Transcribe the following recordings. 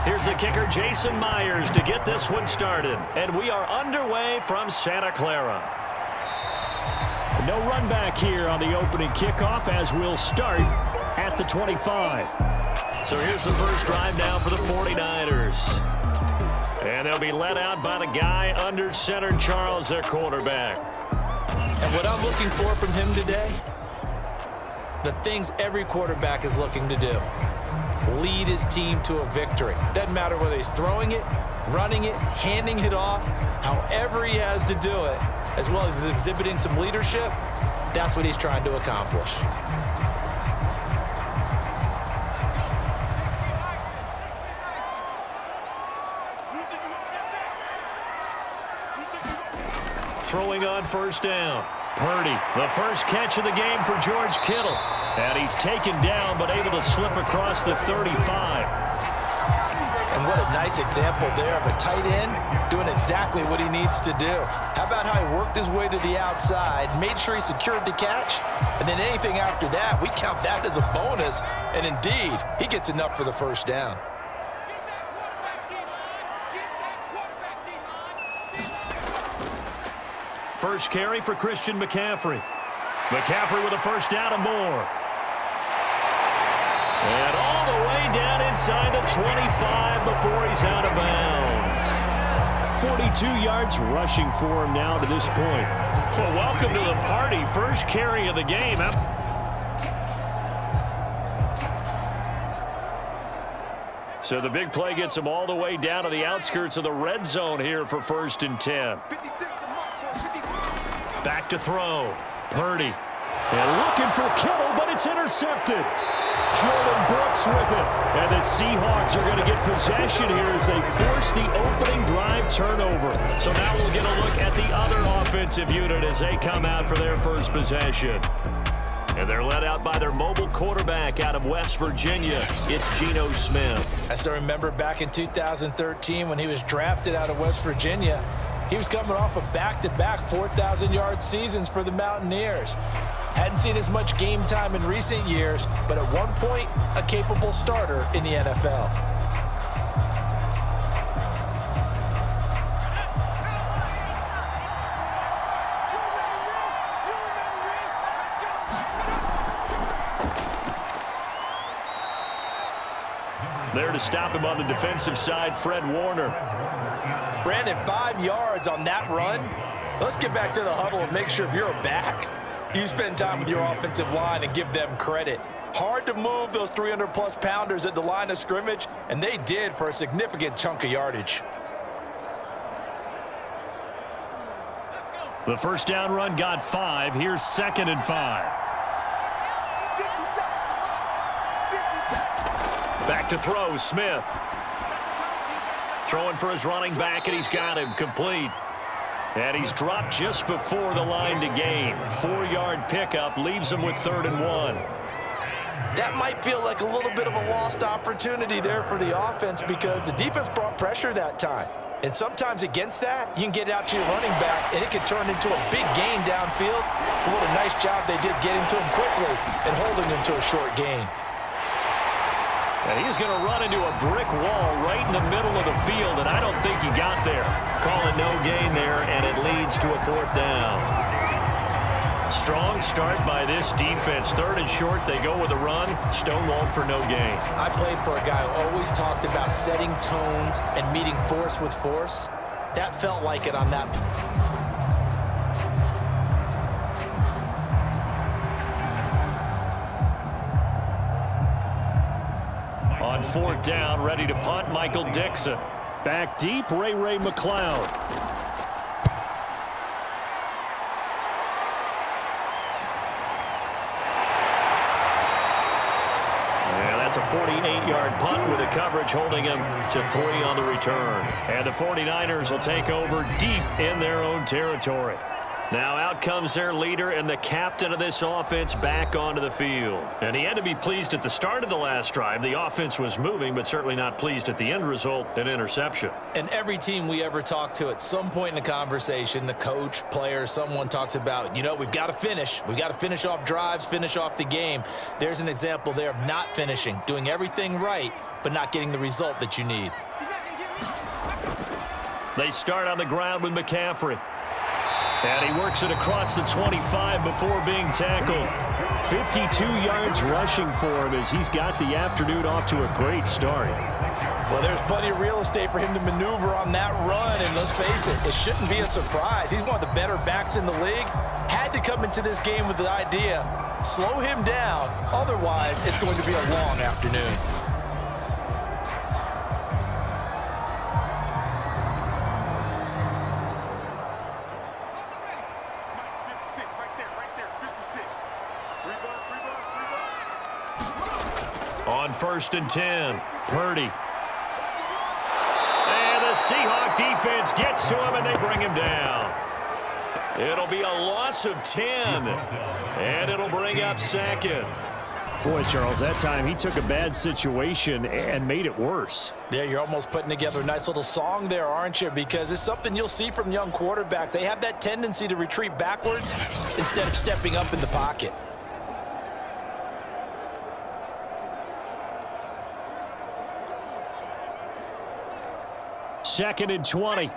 Here's the kicker, Jason Myers, to get this one started. And we are underway from Santa Clara. No run back here on the opening kickoff as we'll start at the 25. So here's the first drive now for the 49ers. And they'll be led out by the guy under center, Charles, their quarterback. And what I'm looking for from him today, the things every quarterback is looking to do. Lead his team to a victory. Doesn't matter whether he's throwing it, running it, handing it off, however he has to do it, as well as exhibiting some leadership, that's what he's trying to accomplish. Throwing on first down. Purdy, the first catch of the game for George Kittle. And he's taken down, but able to slip across the 35. And what a nice example there of a tight end doing exactly what he needs to do. How about how he worked his way to the outside, made sure he secured the catch, and then anything after that, we count that as a bonus. And indeed, he gets enough for the first down. First carry for Christian McCaffrey. McCaffrey with a first down and more. And all the way down inside the 25 before he's out of bounds. 42 yards rushing for him now to this point. Well, welcome to the party. First carry of the game. So the big play gets him all the way down to the outskirts of the red zone here for 1st and 10. Back to throw. Purdy. And looking for Kittle, but it's intercepted. Jordan Brooks with it. And the Seahawks are going to get possession here as they force the opening drive turnover. So now we'll get a look at the other offensive unit as they come out for their first possession. And they're led out by their mobile quarterback out of West Virginia. It's Geno Smith. I still remember back in 2013 when he was drafted out of West Virginia. He was coming off of back-to-back 4,000-yard seasons for the Mountaineers. Hadn't seen as much game time in recent years, but at one point, a capable starter in the NFL. There to stop him on the defensive side, Fred Warner. Brandon, 5 yards on that run. Let's get back to the huddle and make sure if you're back, you spend time with your offensive line and give them credit. Hard to move those 300-plus pounders at the line of scrimmage, and they did for a significant chunk of yardage. The first down run got 5. Here's 2nd and 5. Back to throw, Smith. Throwing for his running back, and he's got him complete. And he's dropped just before the line to gain. 4-yard pickup leaves him with 3rd and 1. That might feel like a little bit of a lost opportunity there for the offense because the defense brought pressure that time. And sometimes against that, you can get out to your running back, and it can turn into a big gain downfield. But what a nice job they did getting to him quickly and holding him to a short gain. And he's going to run into a brick wall right in the middle of the field, and I don't think he got there. Calling no gain there, and it leads to a 4th down. Strong start by this defense. 3rd and short, they go with a run. Stonewalled for no gain. I played for a guy who always talked about setting tones and meeting force with force. That felt like it on that. On 4th down, ready to punt, Michael Dixon. Back deep, Ray McLeod. Yeah, that's a 48-yard punt with the coverage holding him to 3 on the return. And the 49ers will take over deep in their own territory. Now out comes their leader and the captain of this offense back onto the field. And he had to be pleased at the start of the last drive. The offense was moving, but certainly not pleased at the end result, an interception. And every team we ever talk to at some point in the conversation, the coach, player, someone talks about, you know, we've got to finish. We've got to finish off drives, finish off the game. There's an example there of not finishing, doing everything right, but not getting the result that you need. They start on the ground with McCaffrey. And he works it across the 25 before being tackled. 52 yards rushing for him as he's got the afternoon off to a great start. Well, there's plenty of real estate for him to maneuver on that run, and let's face it, it shouldn't be a surprise. He's one of the better backs in the league. Had to come into this game with the idea, slow him down, otherwise it's going to be a long afternoon. On 1st and 10, Purdy. And the Seahawks defense gets to him, and they bring him down. It'll be a loss of 10, and it'll bring up 2nd. Boy, Charles, that time he took a bad situation and made it worse. Yeah, you're almost putting together a nice little song there, aren't you? Because it's something you'll see from young quarterbacks. They have that tendency to retreat backwards instead of stepping up in the pocket. Second and 20.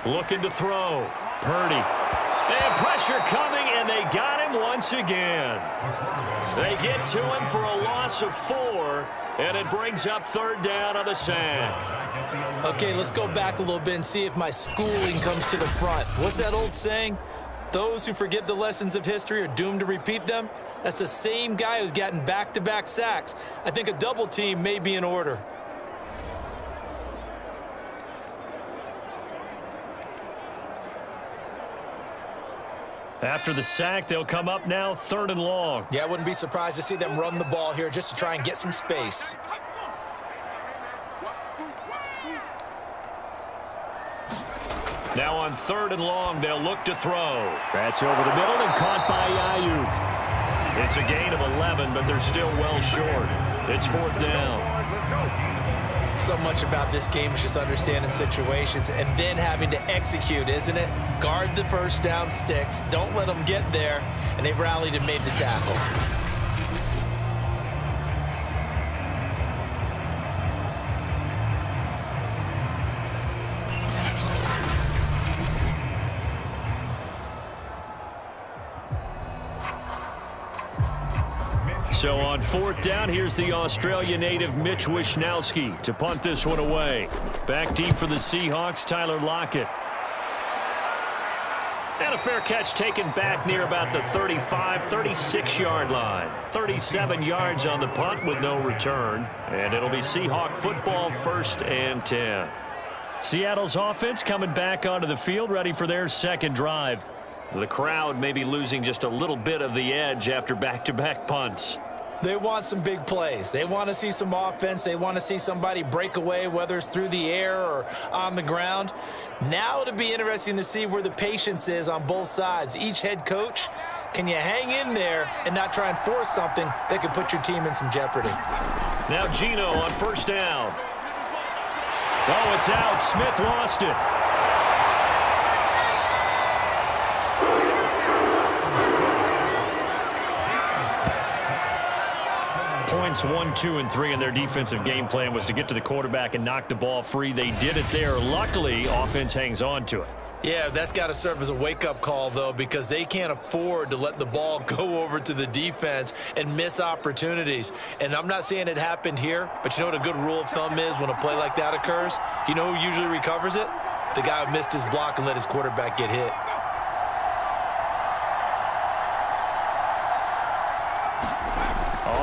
Looking to throw. Purdy. And pressure coming, and they got him once again. They get to him for a loss of 4, and it brings up 3rd down on the sack. Okay, let's go back a little bit and see if my schooling comes to the front. What's that old saying? Those who forget the lessons of history are doomed to repeat them. That's the same guy who's gotten back-to-back sacks. I think a double team may be in order. After the sack, they'll come up now 3rd and long. Yeah, I wouldn't be surprised to see them run the ball here just to try and get some space. Now on 3rd and long, they'll look to throw. That's over the middle and caught by Ayuk. It's a gain of 11, but they're still well short. It's 4th down. So much about this game is just understanding situations and then having to execute, isn't it? Guard the first down sticks. Don't let them get there. And they rallied and made the tackle. So on 4th down, here's the Australia native Mitch Wishnowsky to punt this one away. Back deep for the Seahawks, Tyler Lockett. And a fair catch taken back near about the 35, 36-yard line. 37 yards on the punt with no return. And it'll be Seahawk football, 1st and 10. Seattle's offense coming back onto the field, ready for their 2nd drive. The crowd may be losing just a little bit of the edge after back-to-back punts. They want some big plays. They want to see some offense. They want to see somebody break away, whether it's through the air or on the ground. Now it'll be interesting to see where the patience is on both sides. Each head coach, can you hang in there and not try and force something that could put your team in some jeopardy? Now Geno on 1st down. Oh, it's out. Smith lost it. Points 1, 2, and 3 in their defensive game plan was to get to the quarterback and knock the ball free. They did it there. Luckily, offense hangs on to it. Yeah, that's got to serve as a wake-up call, though, because they can't afford to let the ball go over to the defense and miss opportunities. And I'm not saying it happened here, but you know what a good rule of thumb is when a play like that occurs? You know who usually recovers it? The guy who missed his block and let his quarterback get hit.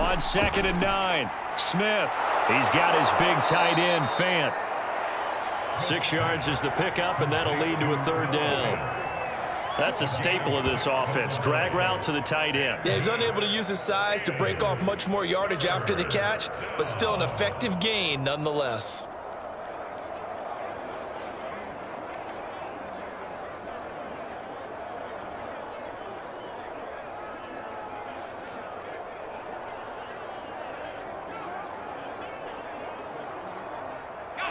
On 2nd and 9, Smith. He's got his big tight end, Fant. 6 yards is the pickup, and that'll lead to a 3rd down. That's a staple of this offense. Drag route to the tight end. Yeah, he's unable to use his size to break off much more yardage after the catch, but still an effective gain nonetheless.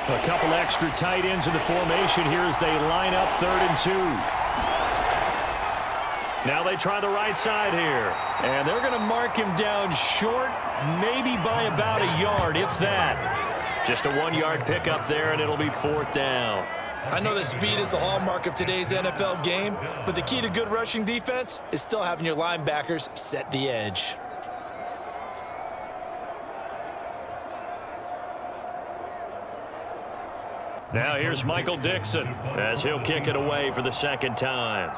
A couple extra tight ends in the formation here as they line up 3rd and 2. Now they try the right side here. And they're going to mark him down short, maybe by about a yard, if that. Just a 1-yard pickup there, and it'll be 4th down. I know that speed is the hallmark of today's NFL game, but the key to good rushing defense is still having your linebackers set the edge. Now here's Michael Dixon as he'll kick it away for the 2nd time.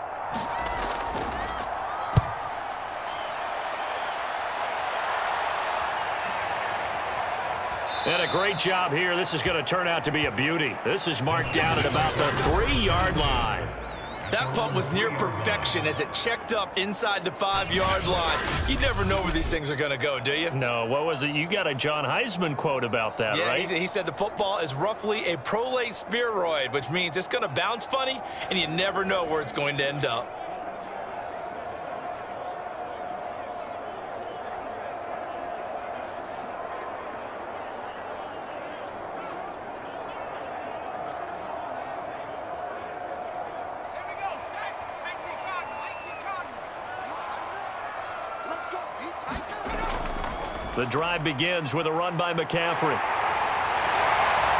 And a great job here. This is going to turn out to be a beauty. This is marked down at about the 3-yard line. That punt was near perfection as it checked up inside the 5-yard line. You never know where these things are going to go, do you? No, what was it? You got a John Heisman quote about that, right? Yeah, he said the football is roughly a prolate spheroid, which means it's going to bounce funny, and you never know where it's going to end up. The drive begins with a run by McCaffrey.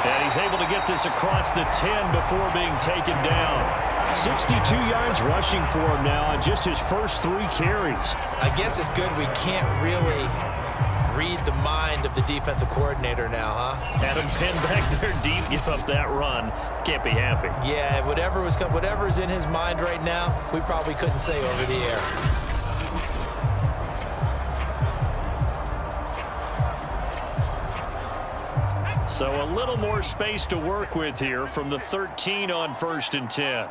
And he's able to get this across the 10 before being taken down. 62 yards rushing for him now on just his first 3 carries. I guess it's good we can't really read the mind of the defensive coordinator now, huh? Had him pinned back there deep, give up that run. Can't be happy. Yeah, whatever is in his mind right now, we probably couldn't say over the air. So a little more space to work with here from the 13 on 1st and 10.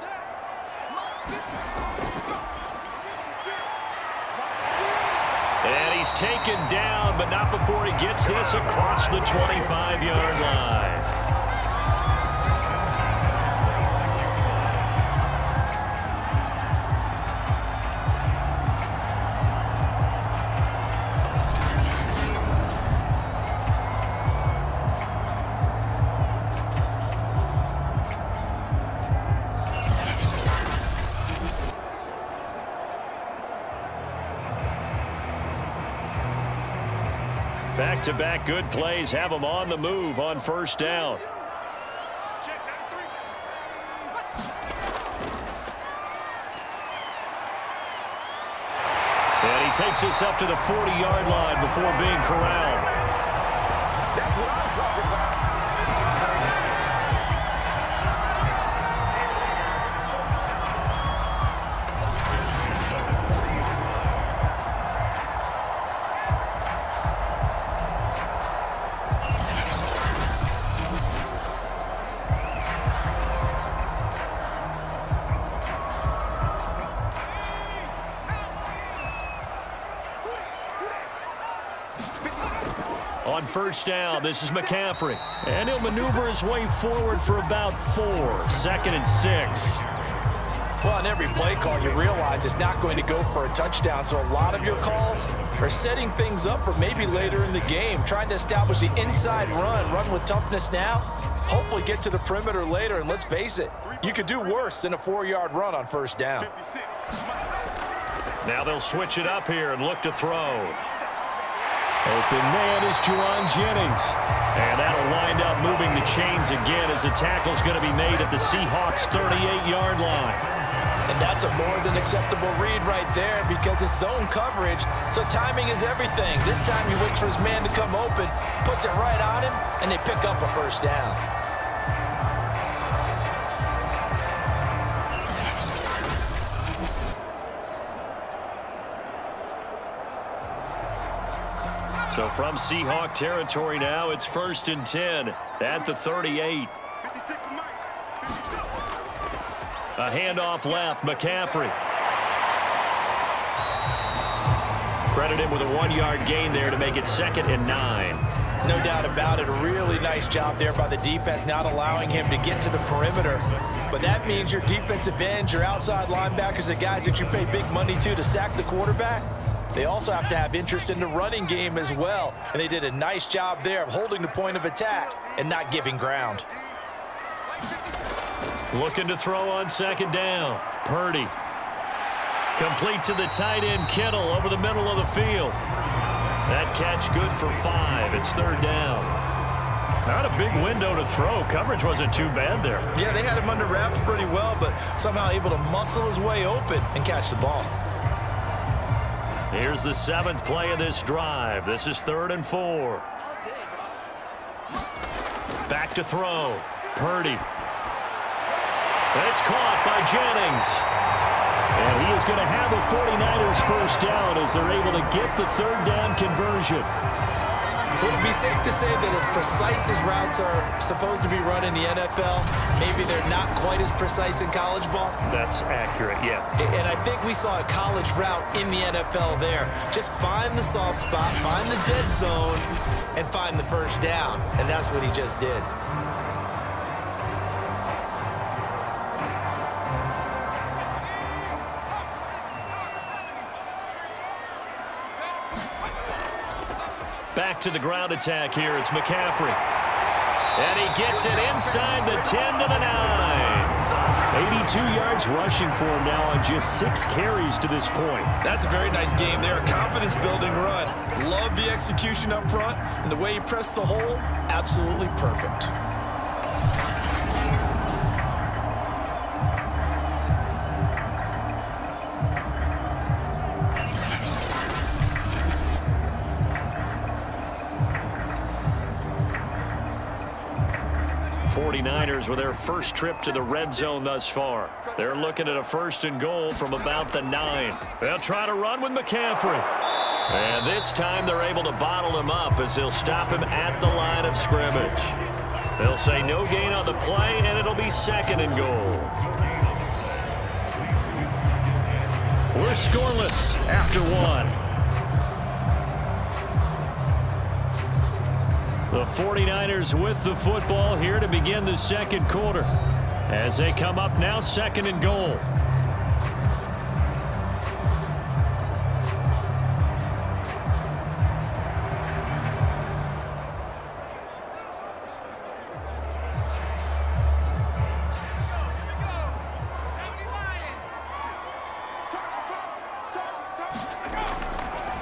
And he's taken down, but not before he gets this across the 25-yard line. Back-to-back good plays have him on the move on 1st down. And he takes us up to the 40-yard line before being corralled. That's what I'm talking about. On 1st down, this is McCaffrey. And he'll maneuver his way forward for about 4. 2nd and 6. Well, on every play call, you realize it's not going to go for a touchdown. So a lot of your calls are setting things up for maybe later in the game, trying to establish the inside run with toughness now, hopefully get to the perimeter later. And let's face it, you could do worse than a 4-yard run on 1st down. Now they'll switch it up here and look to throw. Open man is Juwan Jennings. And that'll wind up moving the chains again as the tackle's going to be made at the Seahawks' 38-yard line. And that's a more than acceptable read right there because it's zone coverage, so timing is everything. This time he waits for his man to come open, puts it right on him, and they pick up a 1st down. So from Seahawk territory now, it's 1st and 10 at the 38. A handoff left, McCaffrey. Credit him with a 1-yard gain there to make it 2nd and 9. No doubt about it. A really nice job there by the defense, not allowing him to get to the perimeter. But that means your defensive ends, your outside linebackers, the guys that you pay big money to sack the quarterback, they also have to have interest in the running game as well. And they did a nice job there of holding the point of attack and not giving ground. Looking to throw on 2nd down. Purdy. Complete to the tight end, Kittle, over the middle of the field. That catch good for 5. It's third down. Not a big window to throw. Coverage wasn't too bad there. Yeah, they had him under wraps pretty well, but somehow able to muscle his way open and catch the ball. Here's the 7th play of this drive. This is 3rd and 4. Back to throw. Purdy. It's caught by Jennings. And he is going to have the 49ers first down as they're able to get the third down conversion. Would it be safe to say that as precise as routes are supposed to be run in the NFL, maybe they're not quite as precise in college ball? That's accurate, yeah. And I think we saw a college route in the NFL there. Just find the soft spot, find the dead zone, and find the first down. And that's what he just did. Back to the ground attack here. It's McCaffrey. And he gets it inside the 10 to the 9. 82 yards rushing for him now on just 6 carries to this point. That's a very nice game there. Confidence-building run. Love the execution up front. And the way he pressed the hole, absolutely perfect. With their first trip to the red zone thus far. They're looking at a 1st and goal from about the 9. They'll try to run with McCaffrey. And this time they're able to bottle him up as they'll stop him at the line of scrimmage. They'll say no gain on the play, and it'll be 2nd and goal. We're scoreless after 1. The 49ers with the football here to begin the 2nd quarter as they come up now 2nd and goal.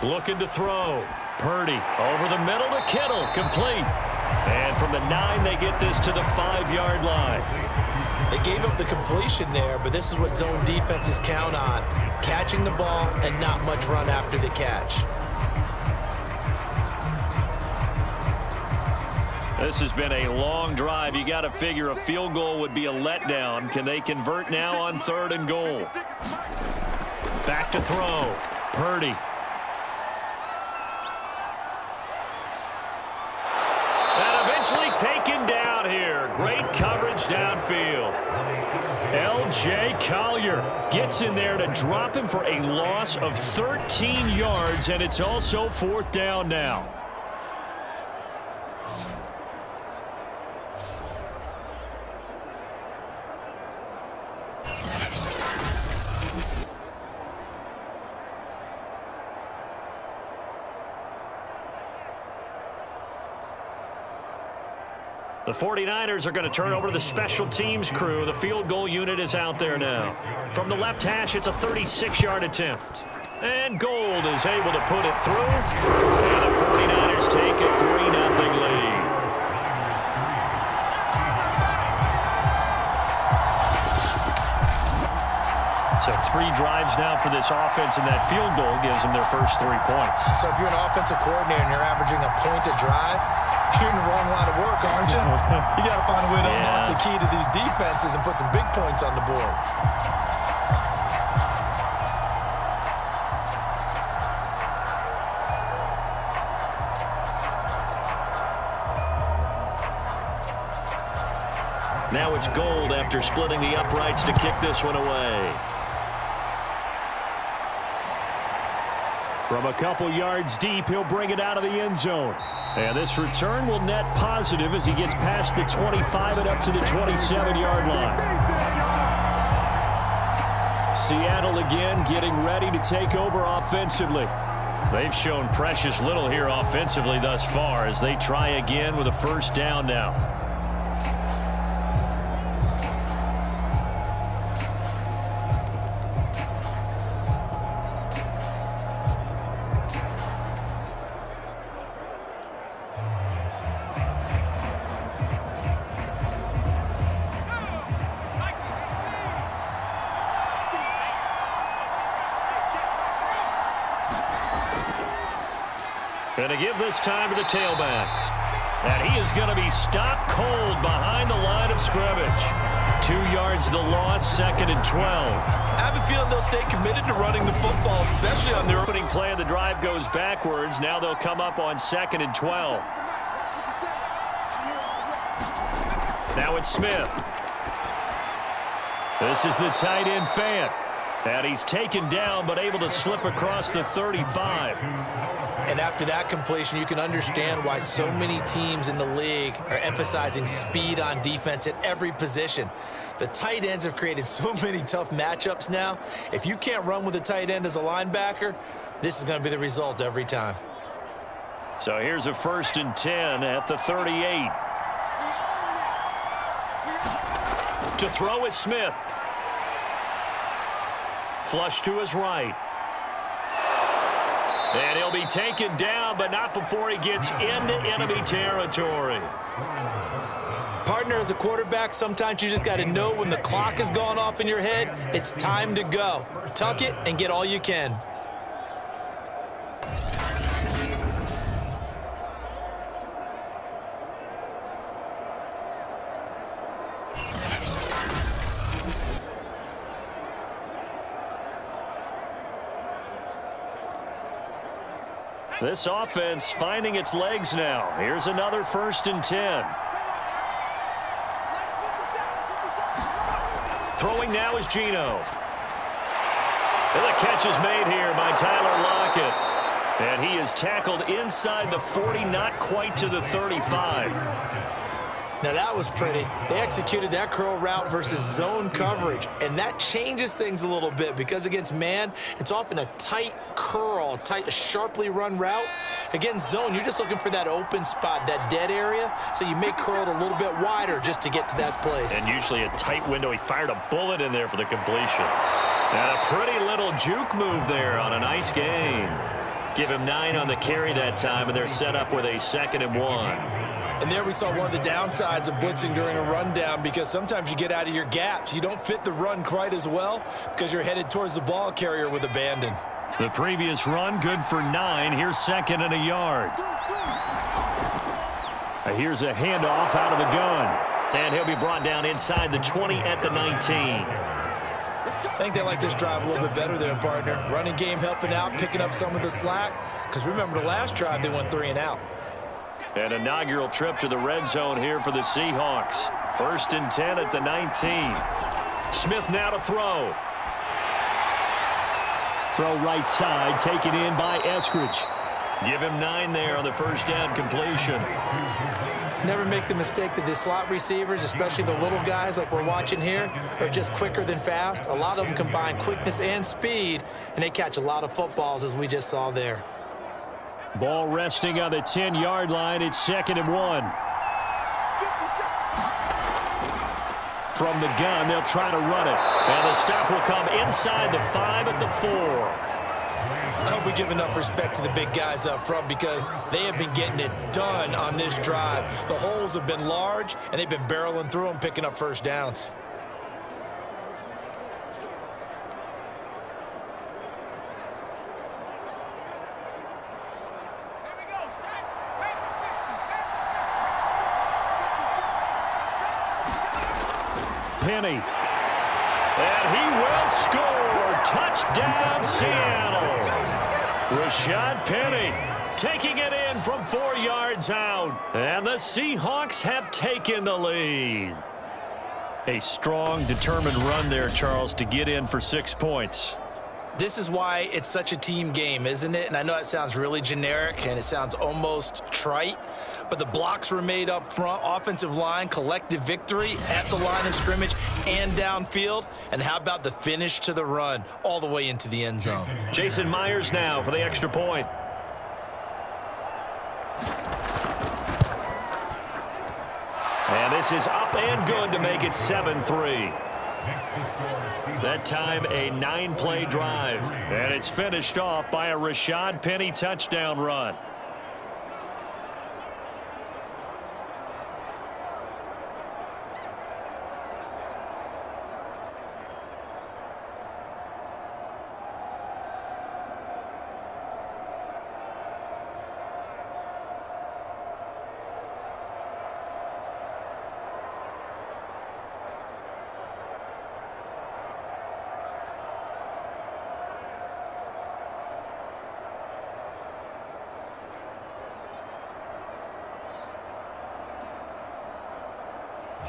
Looking to throw. Purdy over the middle to Kittle, complete. And from the 9, they get this to the 5-yard line. They gave up the completion there, but this is what zone defenses count on. Catching the ball and not much run after the catch. This has been a long drive. You got to figure a field goal would be a letdown. Can they convert now on 3rd and goal? Back to throw. Purdy. Taken down here. Great coverage downfield. L.J. Collier gets in there to drop him for a loss of 13 yards, and it's also 4th down now. The 49ers are going to turn over to the special teams crew. The field goal unit is out there now. From the left hash, it's a 36-yard attempt. And Gold is able to put it through. And the 49ers take a 3-0 lead. So 3 drives now for this offense, and that field goal gives them their first 3 points. So if you're an offensive coordinator and you're averaging a point a drive, you're in the wrong line of work, aren't you? You got to find a way to unlock the key to these defenses and put some big points on the board. Now it's Gold after splitting the uprights to kick this one away. From a couple yards deep, he'll bring it out of the end zone. And this return will net positive as he gets past the 25 and up to the 27-yard line. Seattle again getting ready to take over offensively. They've shown precious little here offensively thus far as they try again with a 1st down now. And to give this time to the tailback. And he is going to be stopped cold behind the line of scrimmage. 2 yards the loss, 2nd and 12. I have a feeling they'll stay committed to running the football, especially on their opening play of the drive goes backwards. Now they'll come up on 2nd and 12. Now it's Smith. This is the tight end Fant. And he's taken down but able to slip across the 35. And after that completion, you can understand why so many teams in the league are emphasizing speed on defense at every position. The tight ends have created so many tough matchups now. If you can't run with a tight end as a linebacker, this is going to be the result every time. So here's a 1st and 10 at the 38. To throw is Smith. Flush to his right. And he'll be taken down, but not before he gets into enemy territory. Partner, as a quarterback, sometimes you just got to know when the clock has gone off in your head, it's time to go. Tuck it and get all you can. This offense finding its legs now. Here's another 1st and 10. Throwing now is Geno. And the catch is made here by Tyler Lockett. And he is tackled inside the 40, not quite to the 35. Now that was pretty. They executed that curl route versus zone coverage, and that changes things a little bit because against man, it's often a tight curl, tight, sharply run route. Against zone, you're just looking for that open spot, that dead area, so you may curl it a little bit wider just to get to that place. And usually a tight window. He fired a bullet in there for the completion. And a pretty little juke move there on a nice game. Give him 9 on the carry that time, and they're set up with a 2nd and 1. And there we saw one of the downsides of blitzing during a rundown because sometimes you get out of your gaps. You don't fit the run quite as well because you're headed towards the ball carrier with abandon. The previous run good for 9. Here's 2nd and a yard. Here's a handoff out of the gun. And he'll be brought down inside the 20 at the 19. I think they like this drive a little bit better there, partner. Running game helping out, picking up some of the slack. Because remember the last drive, they went 3 and out. An inaugural trip to the red zone here for the Seahawks. 1st and 10 at the 19. Smith now to throw. Throw right side, taken in by Eskridge. Give him 9 there on the 1st down completion. Never make the mistake that the slot receivers, especially the little guys like we're watching here, are just quicker than fast. A lot of them combine quickness and speed, and they catch a lot of footballs as we just saw there. Ball resting on the 10-yard line. It's 2nd and 1. From the gun, they'll try to run it. And the stop will come inside the 5 at the 4. I hope we give enough respect to the big guys up front because they have been getting it done on this drive. The holes have been large, and they've been barreling through them, picking up 1st downs. Penny. And he will score. Touchdown, Seattle. Rashad Penny taking it in from 4 yards out. And the Seahawks have taken the lead. A strong, determined run there, Charles, to get in for 6 points. This is why it's such a team game, isn't it? And I know it sounds really generic and it sounds almost trite, but the blocks were made up front, offensive line, collective victory at the line of scrimmage and downfield. And how about the finish to the run all the way into the end zone? Jason Myers now for the extra point. And this is up and good to make it 7-3. That time a 9-play drive. And it's finished off by a Rashad Penny touchdown run.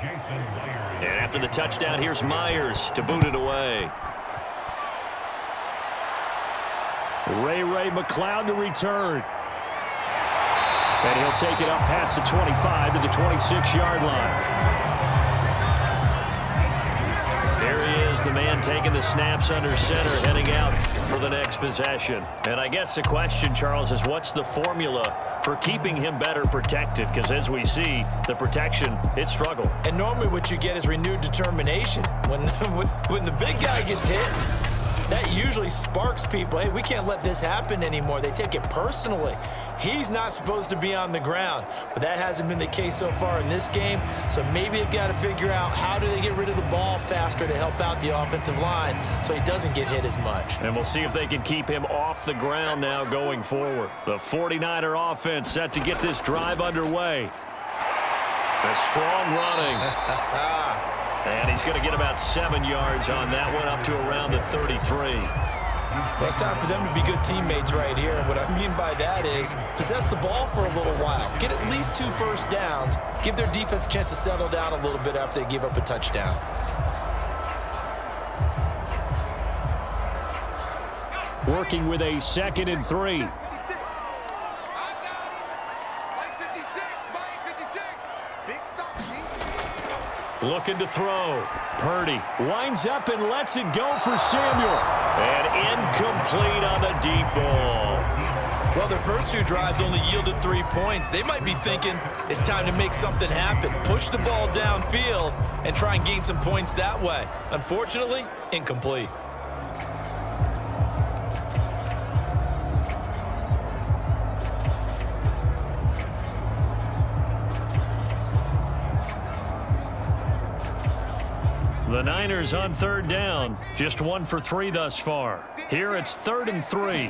And after the touchdown, here's Myers to boot it away. Ray McCloud to return. And he'll take it up past the 25 to the 26-yard line. There he is, the man taking the snaps under center, heading out for the next possession. And I guess the question, Charles, is what's the formula for keeping him better protected? Because as we see, the protection, it struggled. And normally what you get is renewed determination. When the big guy gets hit, that usually sparks people. Hey, we can't let this happen anymore. They take it personally. He's not supposed to be on the ground, but that hasn't been the case so far in this game. So maybe they've got to figure out how do they get rid of the ball faster to help out the offensive line so he doesn't get hit as much. And we'll see if they can keep him off the ground now going forward. The 49er offense set to get this drive underway. A strong running. And he's going to get about 7 yards on that one, up to around the 33. Well, it's time for them to be good teammates right here. And what I mean by that is possess the ball for a little while. Get at least 2 first downs. Give their defense a chance to settle down a little bit after they give up a touchdown. Working with a 2nd and 3. Looking to throw. Purdy winds up and lets it go for Samuel. And incomplete on the deep ball. Well, their first 2 drives only yielded 3 points. They might be thinking it's time to make something happen. Push the ball downfield and try and gain some points that way. Unfortunately, incomplete. The Niners on 3rd down. Just 1 for 3 thus far. Here it's 3rd and 3.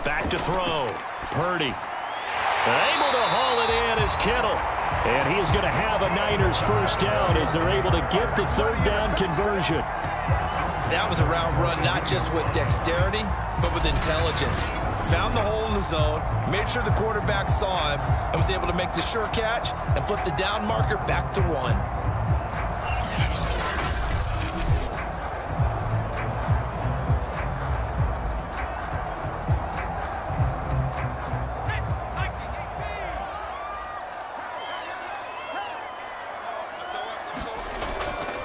Back to throw. Purdy. Able to haul it in is Kittle. And he is going to have a Niners first down as they're able to get the 3rd down conversion. That was a route run not just with dexterity, but with intelligence. Found the hole in the zone, made sure the quarterback saw him, and was able to make the sure catch and flip the down marker back to 1.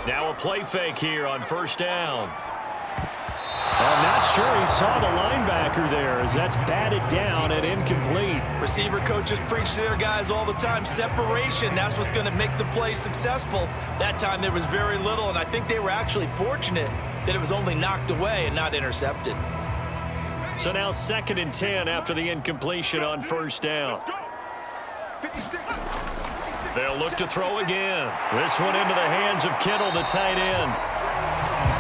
Now a play fake here on 1st down. I'm not sure he saw the linebacker there as that's batted down and incomplete. Receiver coaches preach to their guys all the time. Separation, that's what's going to make the play successful. That time there was very little, and I think they were actually fortunate that it was only knocked away and not intercepted. So now 2nd and 10 after the incompletion on 1st down. They'll look to throw again. This one into the hands of Kittle, the tight end.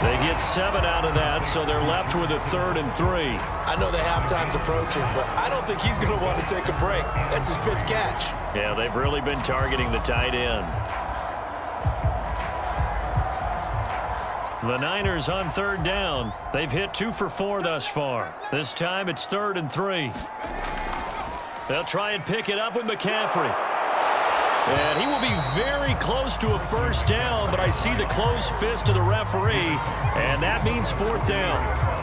They get 7 out of that, so they're left with a 3rd and 3. I know the halftime's approaching, but I don't think he's going to want to take a break. That's his 5th catch. Yeah, they've really been targeting the tight end. The Niners on 3rd down. They've hit 2 for 4 thus far. This time it's 3rd and 3. They'll try and pick it up with McCaffrey. And he will be very close to a first down, but I see the closed fist of the referee, and that means 4th down.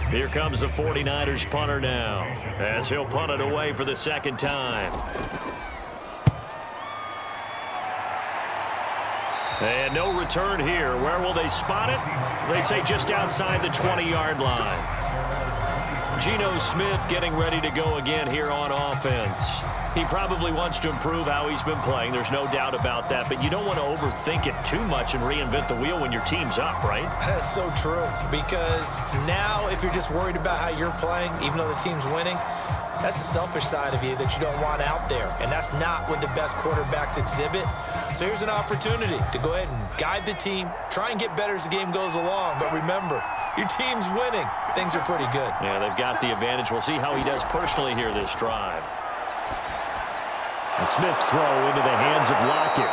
Here comes the 49ers punter now, as he'll punt it away for the 2nd time. And no return here. Where will they spot it? They say just outside the 20-yard line. Geno Smith getting ready to go again here on offense. He probably wants to improve how he's been playing. There's no doubt about that. But you don't want to overthink it too much and reinvent the wheel when your team's up, right? That's so true. Because now if you're just worried about how you're playing, even though the team's winning, That's a selfish side of you that you don't want out there, and that's not what the best quarterbacks exhibit. So here's an opportunity to go ahead and guide the team, try and get better as the game goes along, but remember, your team's winning. Things are pretty good. Yeah, they've got the advantage. We'll see how he does personally here this drive. And Smith's throw into the hands of Lockett.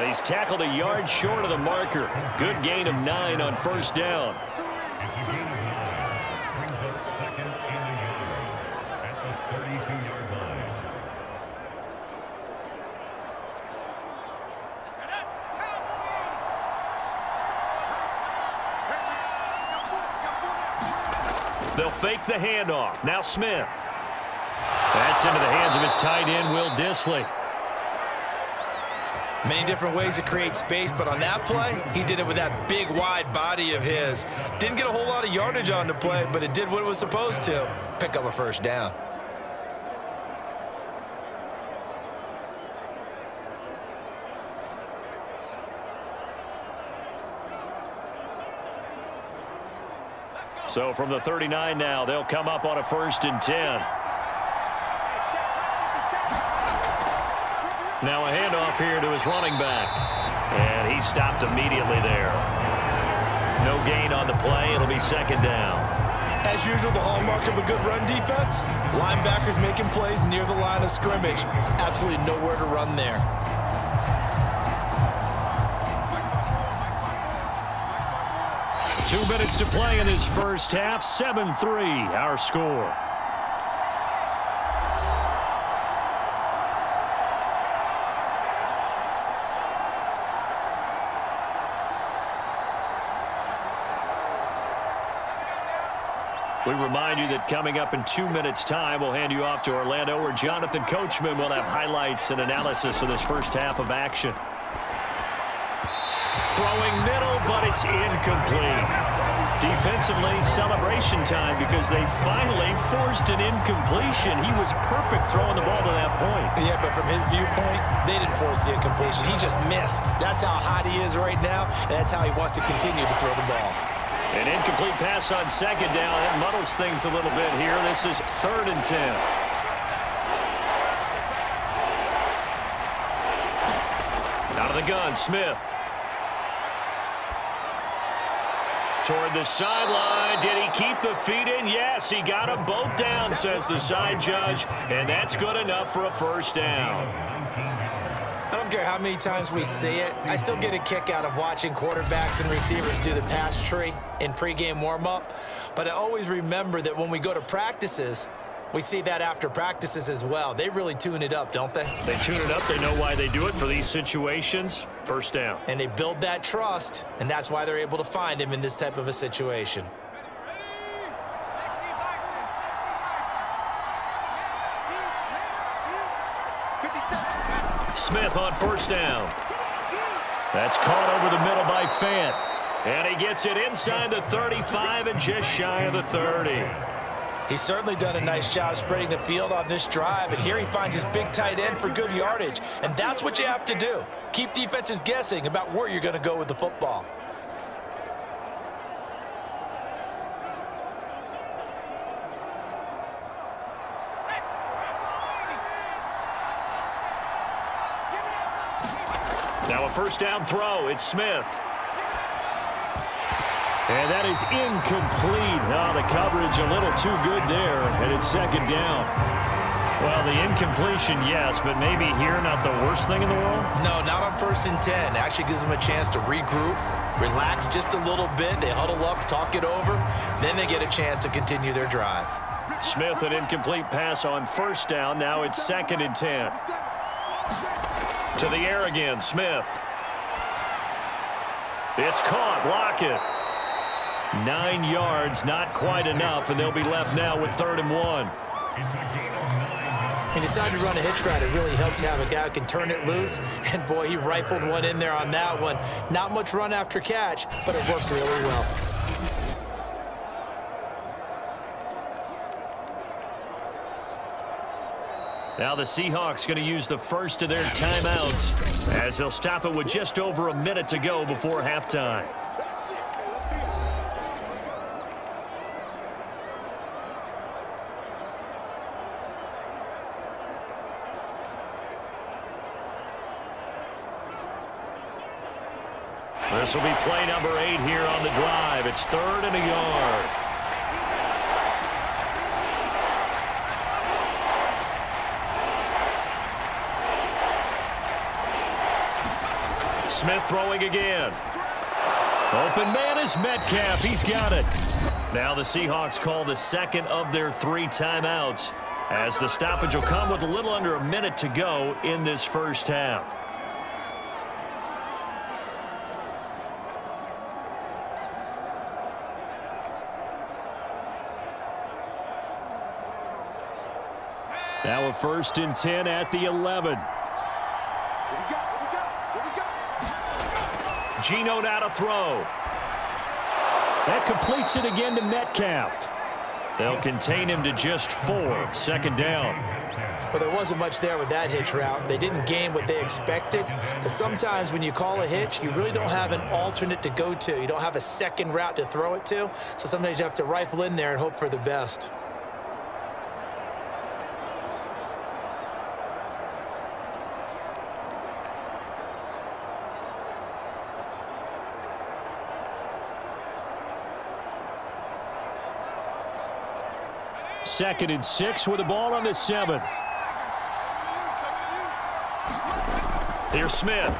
He's tackled a yard short of the marker. Good gain of 9 on first down. They'll fake the handoff. Now Smith. That's into the hands of his tight end, Will Dissly. Many different ways to create space, but on that play, he did it with that big, wide body of his. Didn't get a whole lot of yardage on the play, but it did what it was supposed to. Pick up a first down. So from the 39 now, they'll come up on a 1st and 10. Now a handoff here to his running back. And he stopped immediately there. No gain on the play. It'll be 2nd down. As usual, the hallmark of a good run defense, linebackers making plays near the line of scrimmage. Absolutely nowhere to run there. Two minutes to play in his first half. 7-3, our score. We remind you that coming up in 2 minutes' time, we'll hand you off to Orlando, where Jonathan Coachman will have highlights and analysis of this first half of action. Throwing middle, but it's incomplete. Defensively, celebration time because they finally forced an incompletion. He was perfect throwing the ball to that point. Yeah, but from his viewpoint, they didn't force the incompletion. He just missed. That's how hot he is right now, and that's how he wants to continue to throw the ball. An incomplete pass on 2nd down. That muddles things a little bit here. This is 3rd and 10. Out of the gun, Smith. Toward the sideline. Did he keep the feet in? Yes, he got them both down, says the side judge. And that's good enough for a 1st down. I don't care how many times we see it. I still get a kick out of watching quarterbacks and receivers do the pass tree in pregame warm-up. But I always remember that when we go to practices, we see that after practices as well. They really tune it up, don't they? They tune it up. They know why they do it for these situations. 1st down. And they build that trust, and that's why they're able to find him in this type of a situation. Smith on 1st down. That's caught over the middle by Fant. And he gets it inside the 35 and just shy of the 30. He's certainly done a nice job spreading the field on this drive, and here he finds his big tight end for good yardage. And that's what you have to do. Keep defenses guessing about where you're going to go with the football. Now a 1st down throw. It's Smith. And that is incomplete. Oh, the coverage a little too good there, and it's 2nd down. Well, the incompletion, yes, but maybe here not the worst thing in the world? No, not on 1st and 10. Actually gives them a chance to regroup, relax just a little bit. They huddle up, talk it over. Then they get a chance to continue their drive. Smith, an incomplete pass on 1st down. Now it's 2nd and 10. To the air again, Smith. It's caught. Lockett. 9 yards, not quite enough, and they'll be left now with 3rd and 1. He decided to run a hitch route. It really helps to have a guy who can turn it loose. And, boy, he rifled one in there on that one. Not much run after catch, but it worked really well. Now the Seahawks going to use the first of their timeouts as they'll stop it with just over a minute to go before halftime. This will be play number 8 here on the drive. It's 3rd and a yard. Smith throwing again. Open man is Metcalf. He's got it. Now the Seahawks call the second of their 3 timeouts, as the stoppage will come with a little under a minute to go in this first half. Now a 1st and 10 at the 11. Geno now to throw. That completes it again to Metcalf. They'll contain him to just 4. 2nd down. Well, there wasn't much there with that hitch route. They didn't gain what they expected. But sometimes when you call a hitch, you really don't have an alternate to go to. You don't have a second route to throw it to. So sometimes you have to rifle in there and hope for the best. Second and 6 with the ball on the 7. Here's Smith.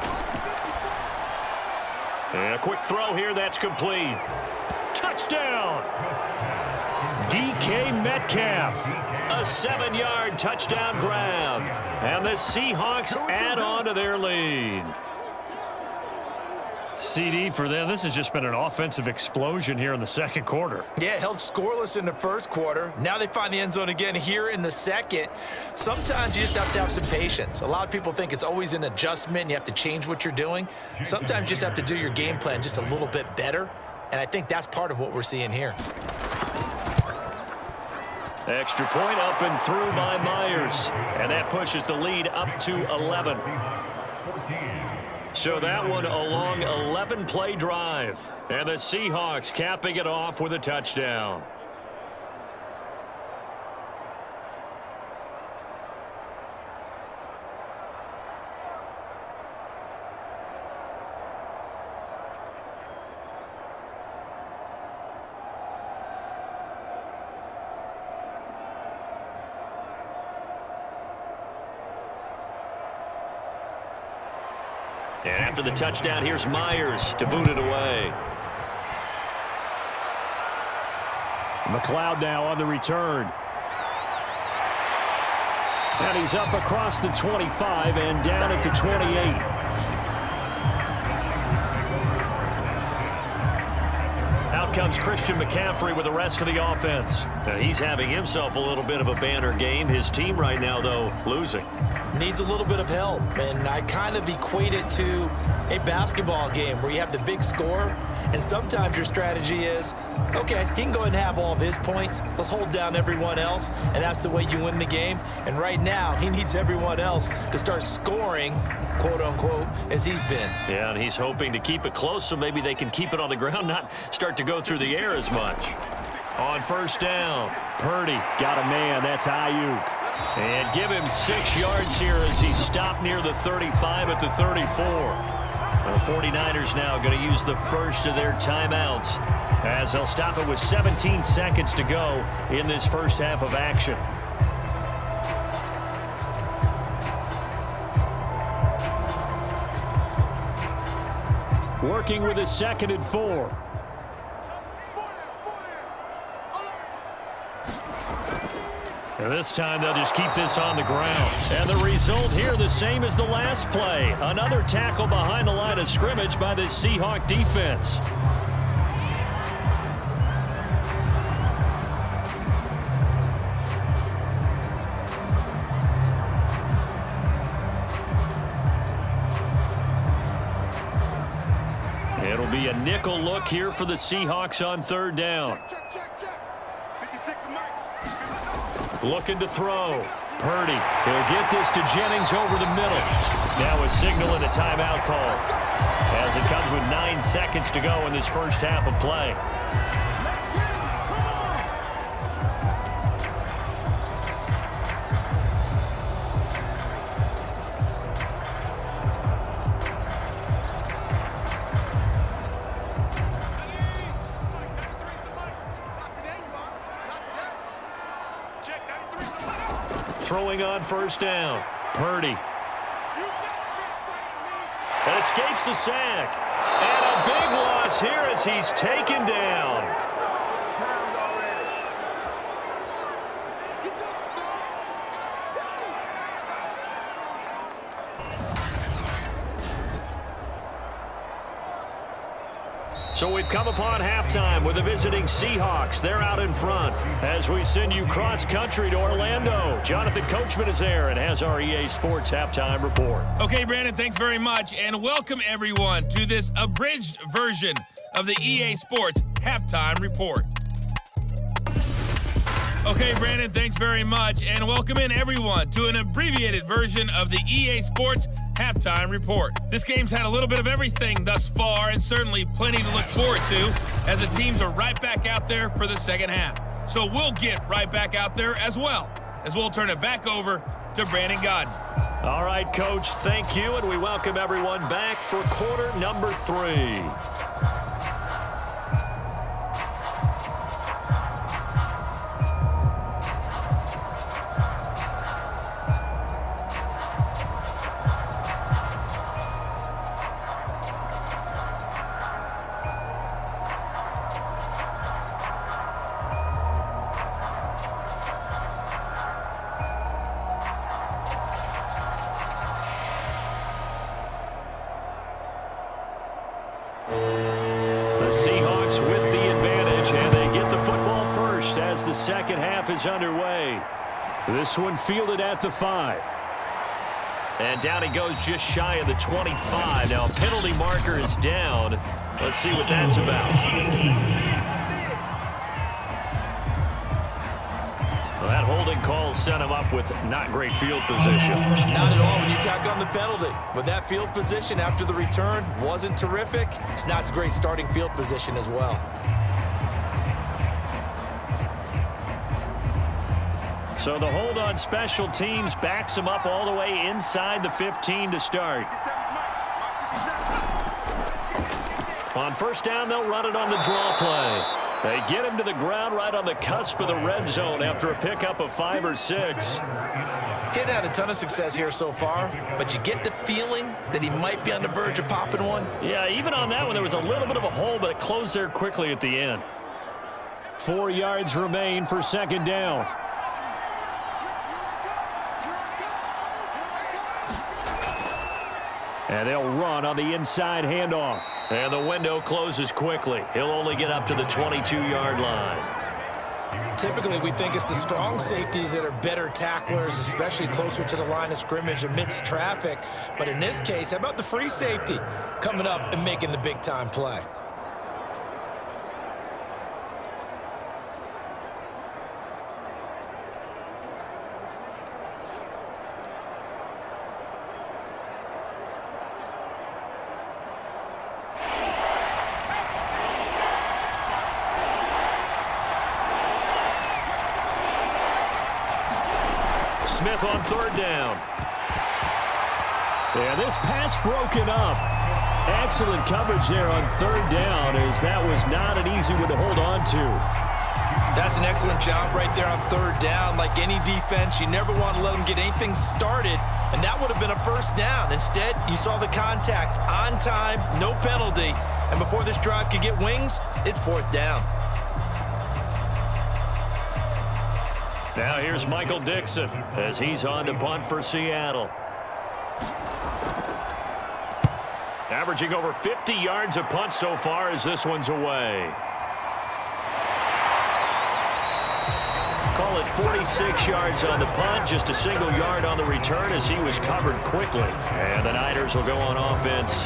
And a quick throw here. That's complete. Touchdown. DK Metcalf. A 7-yard touchdown grab. And the Seahawks add on to their lead. CD for them. This has just been an offensive explosion here in the second quarter. Yeah, held scoreless in the first quarter. Now they find the end zone again here in the second. Sometimes you just have to have some patience. A lot of people think it's always an adjustment and you have to change what you're doing. Sometimes you just have to do your game plan just a little bit better. And I think that's part of what we're seeing here. Extra point up and through by Myers. And that pushes the lead up to 11. So that one a long 11-play drive. And the Seahawks capping it off with a touchdown. And after the touchdown, here's Myers to boot it away. McLeod now on the return. And he's up across the 25 and down at the 28. Out comes Christian McCaffrey with the rest of the offense. Now he's having himself a little bit of a banner game. His team right now, though, losing. Needs a little bit of help, and I kind of equate it to a basketball game where you have the big score, and sometimes your strategy is, okay, he can go ahead and have all of his points. Let's hold down everyone else, and that's the way you win the game. And right now, he needs everyone else to start scoring, quote-unquote, as he's been. Yeah, and he's hoping to keep it close so maybe they can keep it on the ground, not start to go through the air as much. On 1st down, Purdy got a man. That's Ayuk. And give him 6 yards here as he stopped near the 35 at the 34. The 49ers now going to use the first of their timeouts as they'll stop it with 17 seconds to go in this first half of action. Working with a 2nd and 4. And this time they'll just keep this on the ground. And the result here the same as the last play. Another tackle behind the line of scrimmage by the Seahawk defense. It'll be a nickel look here for the Seahawks on 3rd down. Looking to throw. Purdy. He'll get this to Jennings over the middle. Now a signal and a timeout call as it comes with 9 seconds to go in this first half of play. Throwing on first down. Purdy. And escapes the sack. And a big loss here as he's taken down. So we've come upon halftime with the visiting Seahawks. They're out in front as we send you cross-country to Orlando. Jonathan Coachman is there and has our EA Sports halftime report. Okay, Brandon, thanks very much, and welcome everyone to this abridged version of the EA Sports halftime report. Okay, Brandon, thanks very much, and welcome in everyone to an abbreviated version of the EA Sports halftime report. This game's had a little bit of everything thus far, and certainly plenty to look forward to as the teams are right back out there for the second half. So we'll get right back out there as well, as we'll turn it back over to Brandon Godden. All right, Coach, thank you, and we welcome everyone back for quarter number 3. The Seahawks with the advantage, and they get the football first as the second half is underway. This one fielded at the 5. And down he goes just shy of the 25. Now, penalty marker is down. Let's see what that's about. Well, that holding call set him up with not great field position. Not at all when you tack on the penalty. But that field position after the return wasn't terrific. It's not a great starting field position as well. So the hold on special teams backs him up all the way inside the 15 to start. On first down, they'll run it on the draw play. They get him to the ground right on the cusp of the red zone after a pickup of 5 or 6. He'd had a ton of success here so far, but you get the feeling that he might be on the verge of popping one. Yeah, even on that one, there was a little bit of a hole, but it closed there quickly at the end. 4 yards remain for second down. And they'll run on the inside handoff. And the window closes quickly. He'll only get up to the 22-yard line. Typically, we think it's the strong safeties that are better tacklers, especially closer to the line of scrimmage amidst traffic. But in this case, how about the free safety coming up and making the big-time play? Smith on third down. And this pass broken up. Excellent coverage there on third down, as that was not an easy one to hold on to. That's an excellent job right there on third down. Like any defense, you never want to let them get anything started, and that would have been a first down. Instead, you saw the contact on time, no penalty, and before this drive could get wings, it's fourth down. Now here's Michael Dixon as he's on to punt for Seattle. Averaging over 50 yards a punt so far as this one's away. Call it 46 yards on the punt, just a single yard on the return as he was covered quickly. And the Niners will go on offense,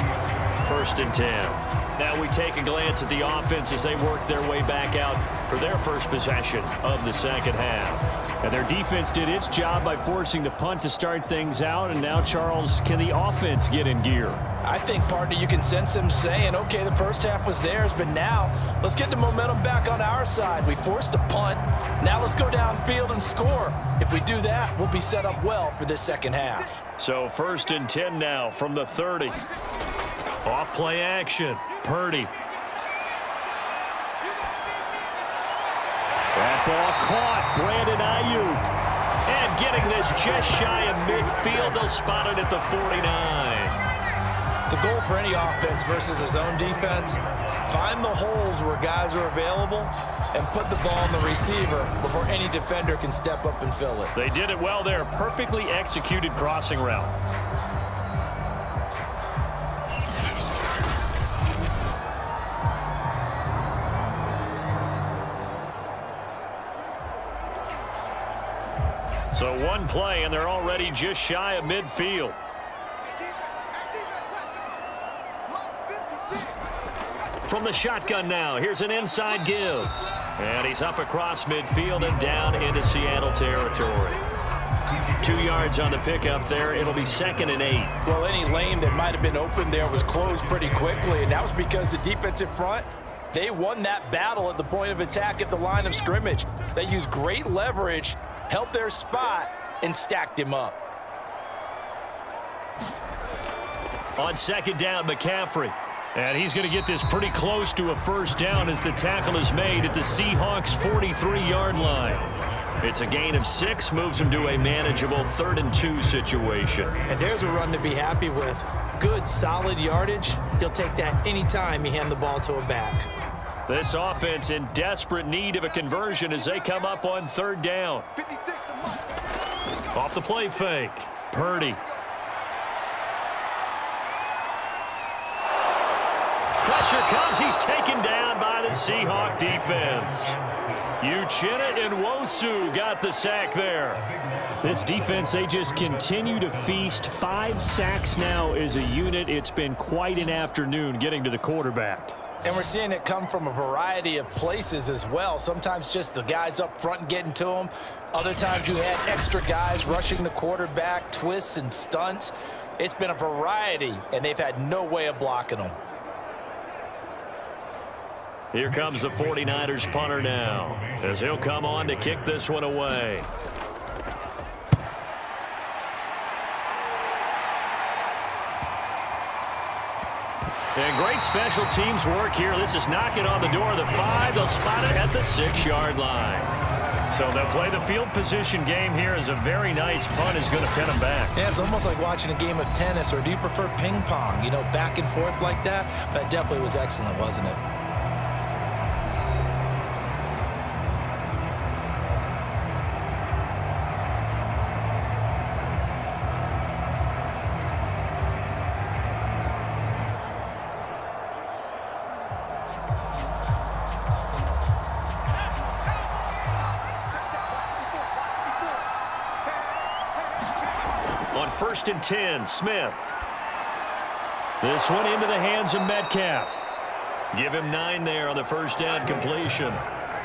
1st and 10. Now we take a glance at the offense as they work their way back out for their first possession of the second half. And their defense did its job by forcing the punt to start things out. And now, Charles, can the offense get in gear? I think, partner, you can sense them saying, okay, the first half was theirs, but now let's get the momentum back on our side. We forced a punt. Now let's go downfield and score. If we do that, we'll be set up well for this second half. So 1st and 10 now from the 30. Off play action. Purdy. That ball caught. Brandon Ayuk. And getting this just shy of midfield. They'll spot it at the 49. The goal for any offense versus a zone defense, find the holes where guys are available and put the ball in the receiver before any defender can step up and fill it. They did it well there. Perfectly executed crossing route. So one play, and they're already just shy of midfield. From the shotgun now, here's an inside give. And he's up across midfield and down into Seattle territory. 2 yards on the pickup there. It'll be 2nd and 8. Well, any lane that might have been open there was closed pretty quickly, and that was because the defensive front, they won that battle at the point of attack at the line of scrimmage. They used great leverage, held their spot, and stacked him up. On 2nd down, McCaffrey. And he's going to get this pretty close to a first down as the tackle is made at the Seahawks' 43-yard line. It's a gain of 6, moves him to a manageable 3rd and 2 situation. And there's a run to be happy with. Good, solid yardage. He'll take that anytime you hand the ball to a back. This offense in desperate need of a conversion as they come up on 3rd down. Off the play fake, Purdy. Pressure comes. He's taken down by the Seahawk defense. Uchenna and Nwosu got the sack there. This defense, they just continue to feast. 5 sacks now as a unit. It's been quite an afternoon getting to the quarterback. And we're seeing it come from a variety of places as well. Sometimes just the guys up front and getting to them. Other times you had extra guys rushing the quarterback, twists and stunts. It's been a variety, and they've had no way of blocking them. Here comes the 49ers punter now, as he'll come on to kick this one away. And great special teams work here. This is knocking on the door of the 5. They'll spot it at the 6-yard line. So they'll play the field position game here as a very nice punt is going to pin them back. Yeah, it's almost like watching a game of tennis, or do you prefer ping pong? You know, back and forth like that? That definitely was excellent, wasn't it? On 1st and 10, Smith. This one into the hands of Metcalf. Give him 9 there on the first down completion.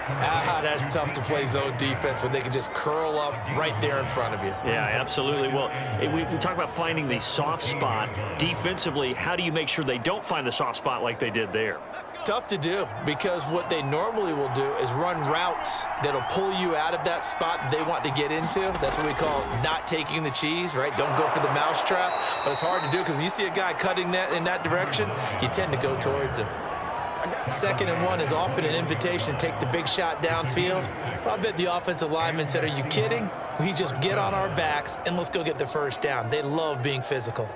That's tough to play zone defense when they can just curl up right there in front of you. Yeah, absolutely. Well, we talk about finding the soft spot. Defensively, how do you make sure they don't find the soft spot like they did there? Tough to do, because what they normally will do is run routes that'll pull you out of that spot that they want to get into. That's what we call not taking the cheese, right? Don't go for the mousetrap. But it's hard to do because when you see a guy cutting that in that direction, you tend to go towards him. 2nd and 1 is often an invitation to take the big shot downfield. But I bet the offensive lineman said, "Are you kidding? We just get on our backs and let's go get the first down." They love being physical.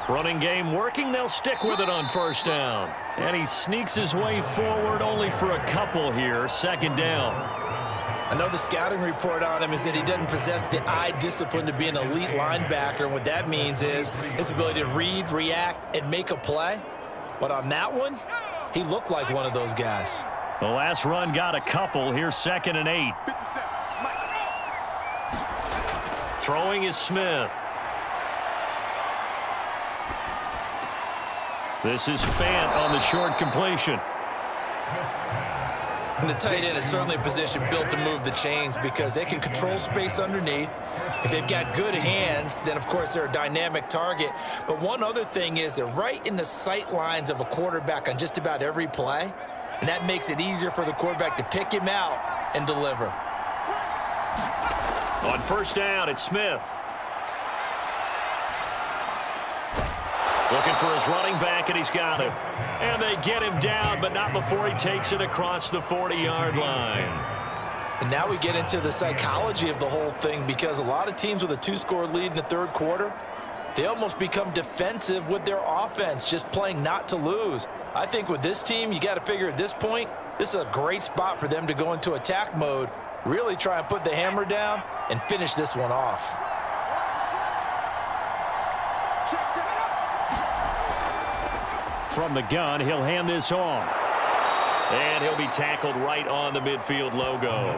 Running game working. They'll stick with it on 1st down. And he sneaks his way forward only for a couple here. 2nd down. I know the scouting report on him is that he doesn't possess the eye discipline to be an elite linebacker. And what that means is his ability to read, react, and make a play. But on that one, he looked like one of those guys. The last run got a couple. Here's 2nd and 8. Throwing is Smith. This is Fant on the short completion. And the tight end is certainly a position built to move the chains because they can control space underneath. If they've got good hands, then, of course, they're a dynamic target. But one other thing is they're right in the sight lines of a quarterback on just about every play, and that makes it easier for the quarterback to pick him out and deliver. On 1st down, it's Smith. Looking for his running back, and he's got him. And they get him down, but not before he takes it across the 40-yard line. And now we get into the psychology of the whole thing, because a lot of teams with a 2-score lead in the third quarter, they almost become defensive with their offense, just playing not to lose. I think with this team, you got to figure at this point, this is a great spot for them to go into attack mode, really try and put the hammer down and finish this one off. From the gun, he'll hand this off. And he'll be tackled right on the midfield logo.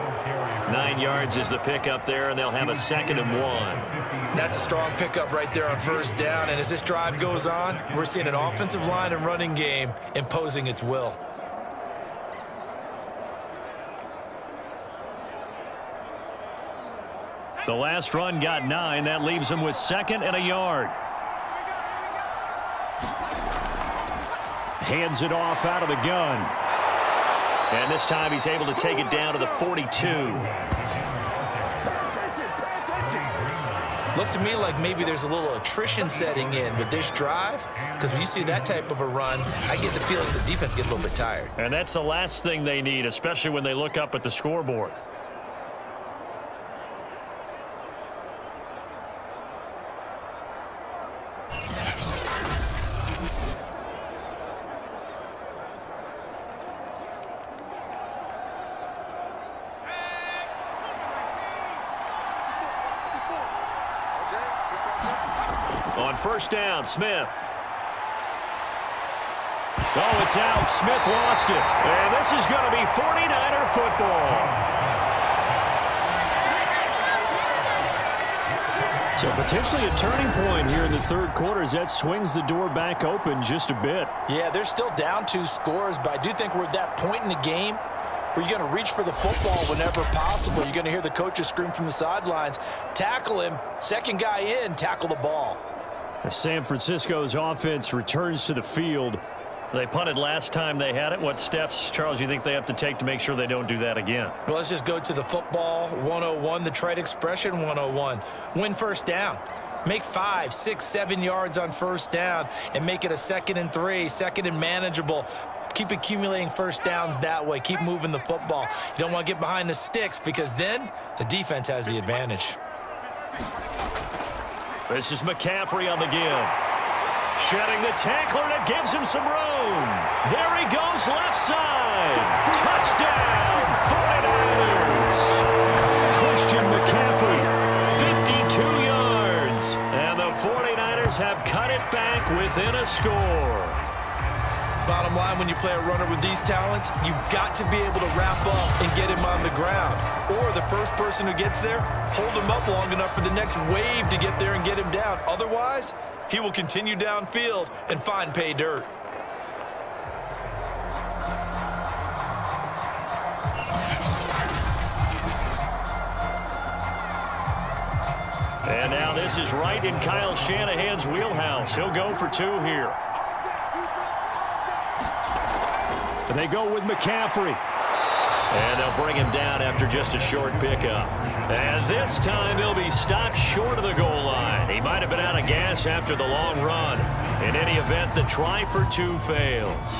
9 yards is the pickup there, and they'll have a 2nd and 1. That's a strong pickup right there on first down, and as this drive goes on, we're seeing an offensive line and running game imposing its will. The last run got 9. That leaves him with 2nd and a yard. Hands it off out of the gun. And this time he's able to take it down to the 42. Looks to me like maybe there's a little attrition setting in with this drive, because when you see that type of a run, I get the feeling the defense gets a little bit tired. And that's the last thing they need, especially when they look up at the scoreboard. On first down, Smith. Oh, it's out. Smith lost it. And this is going to be 49er football. So potentially a turning point here in the third quarter as that swings the door back open just a bit. Yeah, they're still down 2 scores, but I do think we're at that point in the game where you're going to reach for the football whenever possible. You're going to hear the coaches scream from the sidelines, tackle him, second guy in, tackle the ball. San Francisco's offense returns to the field. They punted last time they had it. What steps, Charles, you think they have to take to make sure they don't do that again? Well, let's just go to the football 101, the trite expression 101. Win first down. Make 5, 6, 7 yards on first down and make it a 2nd and 3, 2nd and manageable. Keep accumulating first downs that way. Keep moving the football. You don't want to get behind the sticks because then the defense has the advantage. This is McCaffrey on the give. Shedding the tackler, and it gives him some room. There he goes, left side. Touchdown, 49ers. Christian McCaffrey, 52 yards. And the 49ers have cut it back within a score. Bottom line, when you play a runner with these talents, you've got to be able to wrap up and get him on the ground. Or the first person who gets there, hold him up long enough for the next wave to get there and get him down. Otherwise, he will continue downfield and find pay dirt. And now this is right in Kyle Shanahan's wheelhouse. He'll go for 2 here. They go with McCaffrey. And they'll bring him down after just a short pickup. And this time he'll be stopped short of the goal line. He might have been out of gas after the long run. In any event, the try for 2 fails.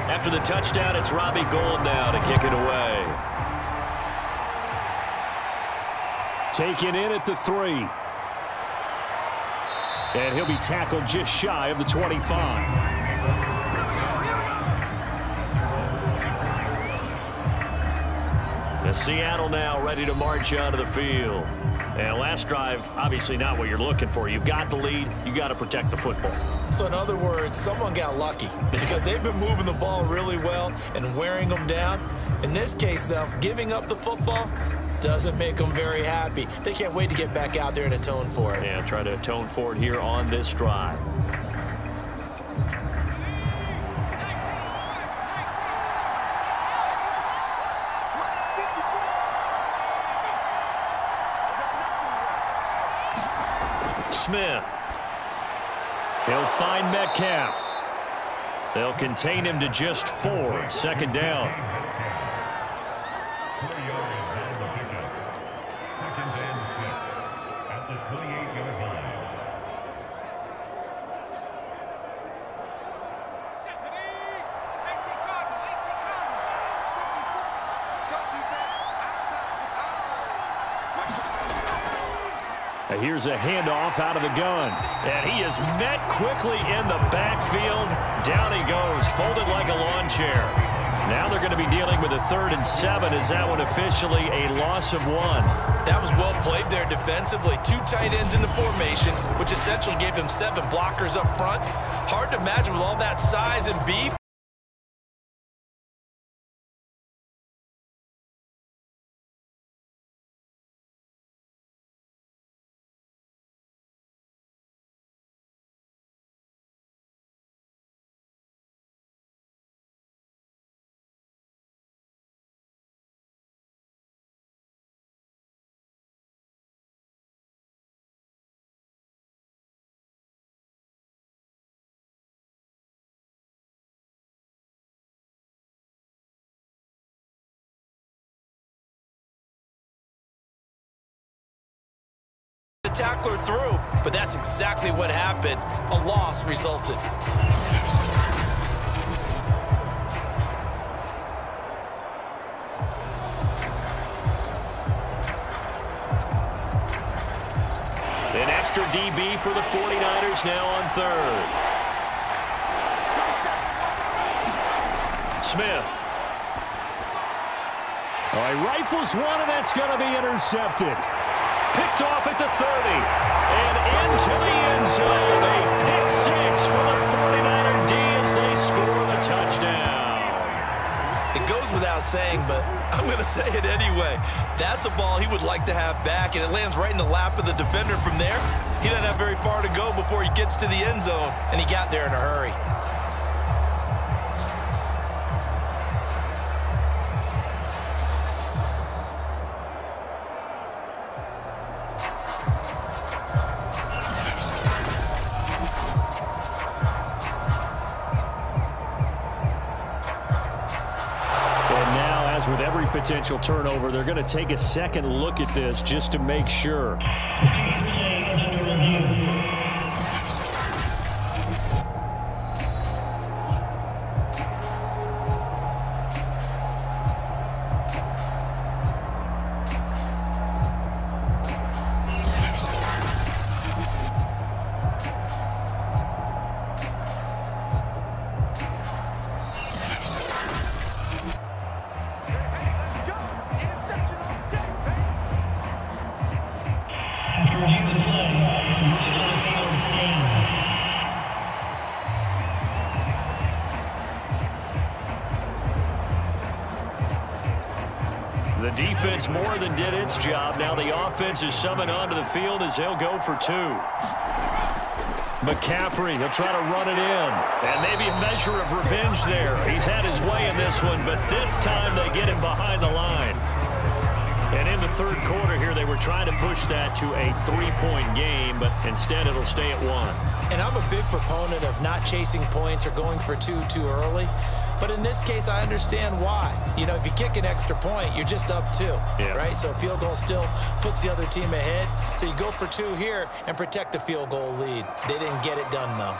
After the touchdown, it's Robbie Gould now to kick it away. Taken in at the 3. And he'll be tackled just shy of the 25. Seattle now ready to march onto the field. And last drive, obviously not what you're looking for. You've got the lead. You got to protect the football. So in other words, someone got lucky because they've been moving the ball really well and wearing them down. In this case, though, giving up the football doesn't make them very happy. They can't wait to get back out there and atone for it. Yeah, try to atone for it here on this drive. Smith. He'll find Metcalf. They'll contain him to just 4. Second down. Here's a handoff out of the gun. And he is met quickly in the backfield. Down he goes, folded like a lawn chair. Now they're going to be dealing with a 3rd and 7. Is that one officially a loss of 1? That was well played there defensively. 2 tight ends in the formation, which essentially gave him 7 blockers up front. Hard to imagine with all that size and beef. Tackler through, but that's exactly what happened. A loss resulted. An extra DB for the 49ers now on 3rd. Smith. Oh, he rifles one, and that's going to be intercepted. Picked off at the 30, and into the end zone. A pick 6 for the 49er D as they score the touchdown. It goes without saying, but I'm going to say it anyway. That's a ball he would like to have back, and it lands right in the lap of the defender from there. He doesn't have very far to go before he gets to the end zone, and he got there in a hurry. With every potential turnover, they're going to take a second look at this just to make sure. The defense more than did its job. Now the offense is summoned onto the field as they'll go for 2. McCaffrey, he'll try to run it in. And maybe a measure of revenge there. He's had his way in this one, but this time they get him behind the line. And in the 3rd quarter here, they were trying to push that to a 3-point game, but instead it'll stay at 1. And I'm a big proponent of not chasing points or going for 2 too early. But in this case, I understand why. You know, if you kick an extra point, you're just up 2, right? So a field goal still puts the other team ahead. So you go for 2 here and protect the field goal lead. They didn't get it done, though.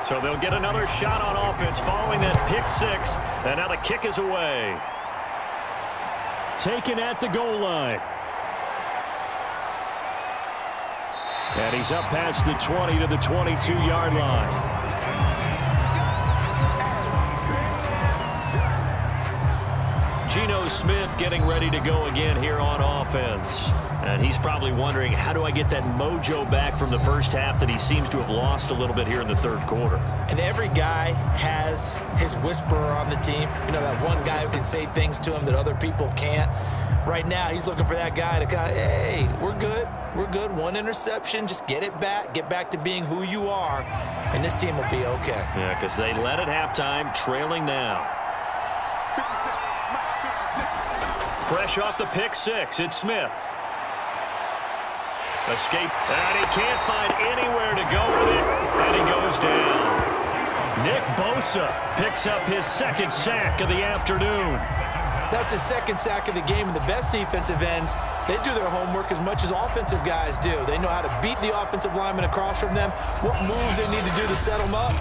So they'll get another shot on offense following that pick 6. And now the kick is away. Taken at the goal line. And he's up past the 20 to the 22-yard line. Geno Smith getting ready to go again here on offense. And he's probably wondering, how do I get that mojo back from the first half that he seems to have lost a little bit here in the third quarter? And every guy has his whisperer on the team. You know, that one guy who can say things to him that other people can't. Right now, he's looking for that guy to kind of, hey, we're good. We're good. One interception. Just get it back. Get back to being who you are. And this team will be okay. Yeah, because they led at halftime, trailing now. Fresh off the pick six, it's Smith. Escape, and he can't find anywhere to go with it, and he goes down. Nick Bosa picks up his second sack of the afternoon. That's his second sack of the game, and the best defensive ends, they do their homework as much as offensive guys do. They know how to beat the offensive lineman across from them, what moves they need to do to set them up.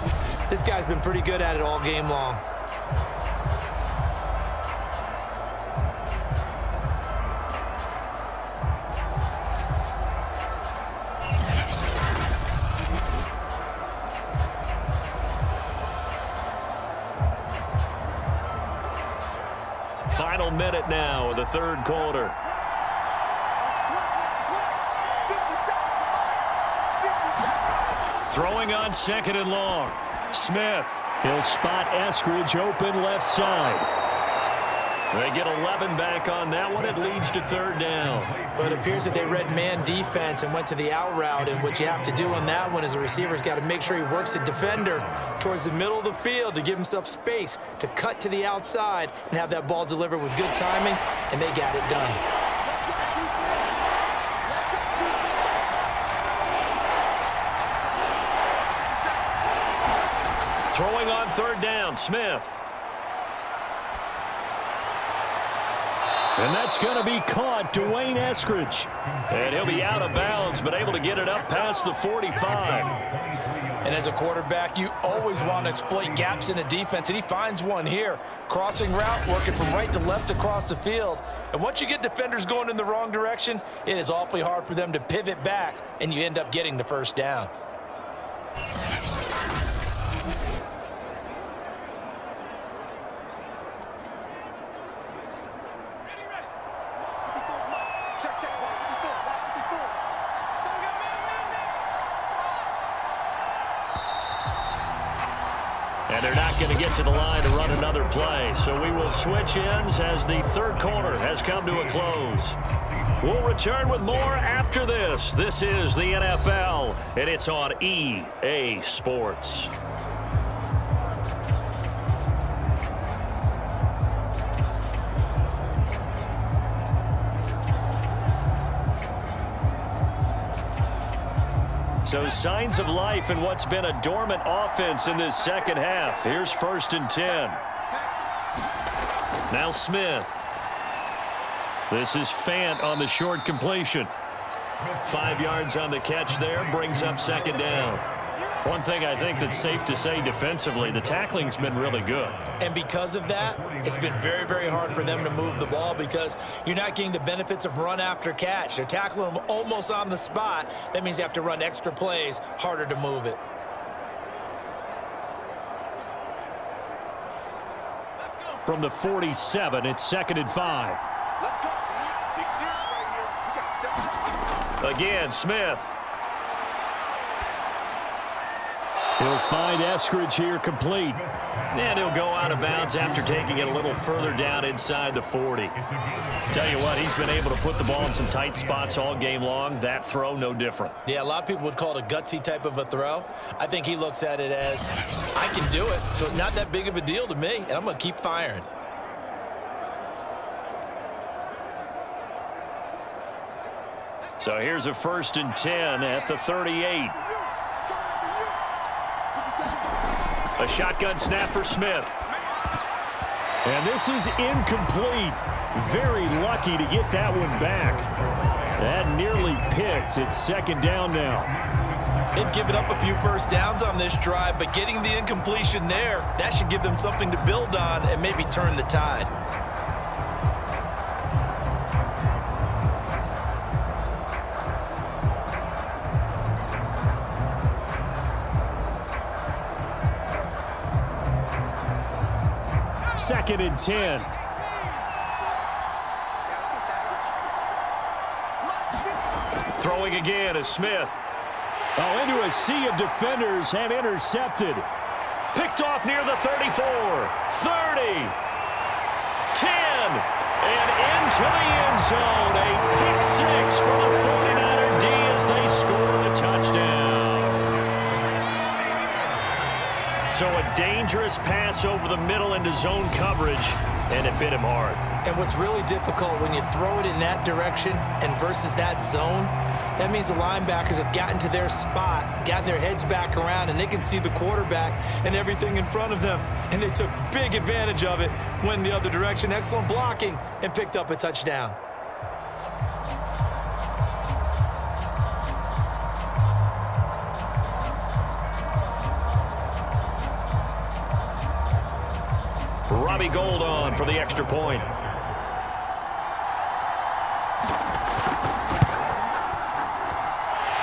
This guy's been pretty good at it all game long. Final minute now of the third quarter. Throwing on second and long. Smith. He'll spot Eskridge open left side. They get 11 back on that one. It leads to third down. But it appears that they read man defense and went to the out route. And what you have to do on that one is the receiver's got to make sure he works the defender towards the middle of the field to give himself space to cut to the outside and have that ball delivered with good timing, and they got it done. Throwing on third down, Smith. And that's going to be caught, Dwayne Eskridge. And he'll be out of bounds, but able to get it up past the 45. And as a quarterback, you always want to exploit gaps in a defense, and he finds one here. Crossing route, working from right to left across the field. And once you get defenders going in the wrong direction, it is awfully hard for them to pivot back, and you end up getting the first down. And they're not going to get to the line to run another play. So we will switch ends as the third quarter has come to a close. We'll return with more after this. This is the NFL, and it's on EA Sports. So signs of life in what's been a dormant offense in this second half. Here's 1st and 10. Now Smith. This is Fant on the short completion. 5 yards on the catch there, brings up second down. One thing I think that's safe to say defensively, the tackling's been really good. And because of that, it's been very, very hard for them to move the ball because you're not getting the benefits of run after catch. They're tackling them almost on the spot. That means you have to run extra plays, harder to move it. From the 47, it's 2nd and 5. Again, Smith. He'll find Eskridge here complete. And he'll go out of bounds after taking it a little further down inside the 40. Tell you what, he's been able to put the ball in some tight spots all game long. That throw, no different. Yeah, a lot of people would call it a gutsy type of a throw. I think he looks at it as, I can do it, so it's not that big of a deal to me, and I'm going to keep firing. So here's a 1st and 10 at the 38. A shotgun snap for Smith. And this is incomplete. Very lucky to get that one back. That nearly picked. It's 2nd down now. They've given up a few first downs on this drive, but getting the incompletion there, that should give them something to build on and maybe turn the tide. Second and 10. Throwing again is Smith. Oh, into a sea of defenders and intercepted. Picked off near the 34, 30, 10, and into the end zone. A pick six for the 49er D as they score the touchdown. So a dangerous pass over the middle into zone coverage, and it bit him hard. And what's really difficult when you throw it in that direction and versus that zone, that means the linebackers have gotten to their spot, gotten their heads back around, and they can see the quarterback and everything in front of them. And they took big advantage of it, went the other direction, excellent blocking, and picked up a touchdown. Robbie Gould on for the extra point.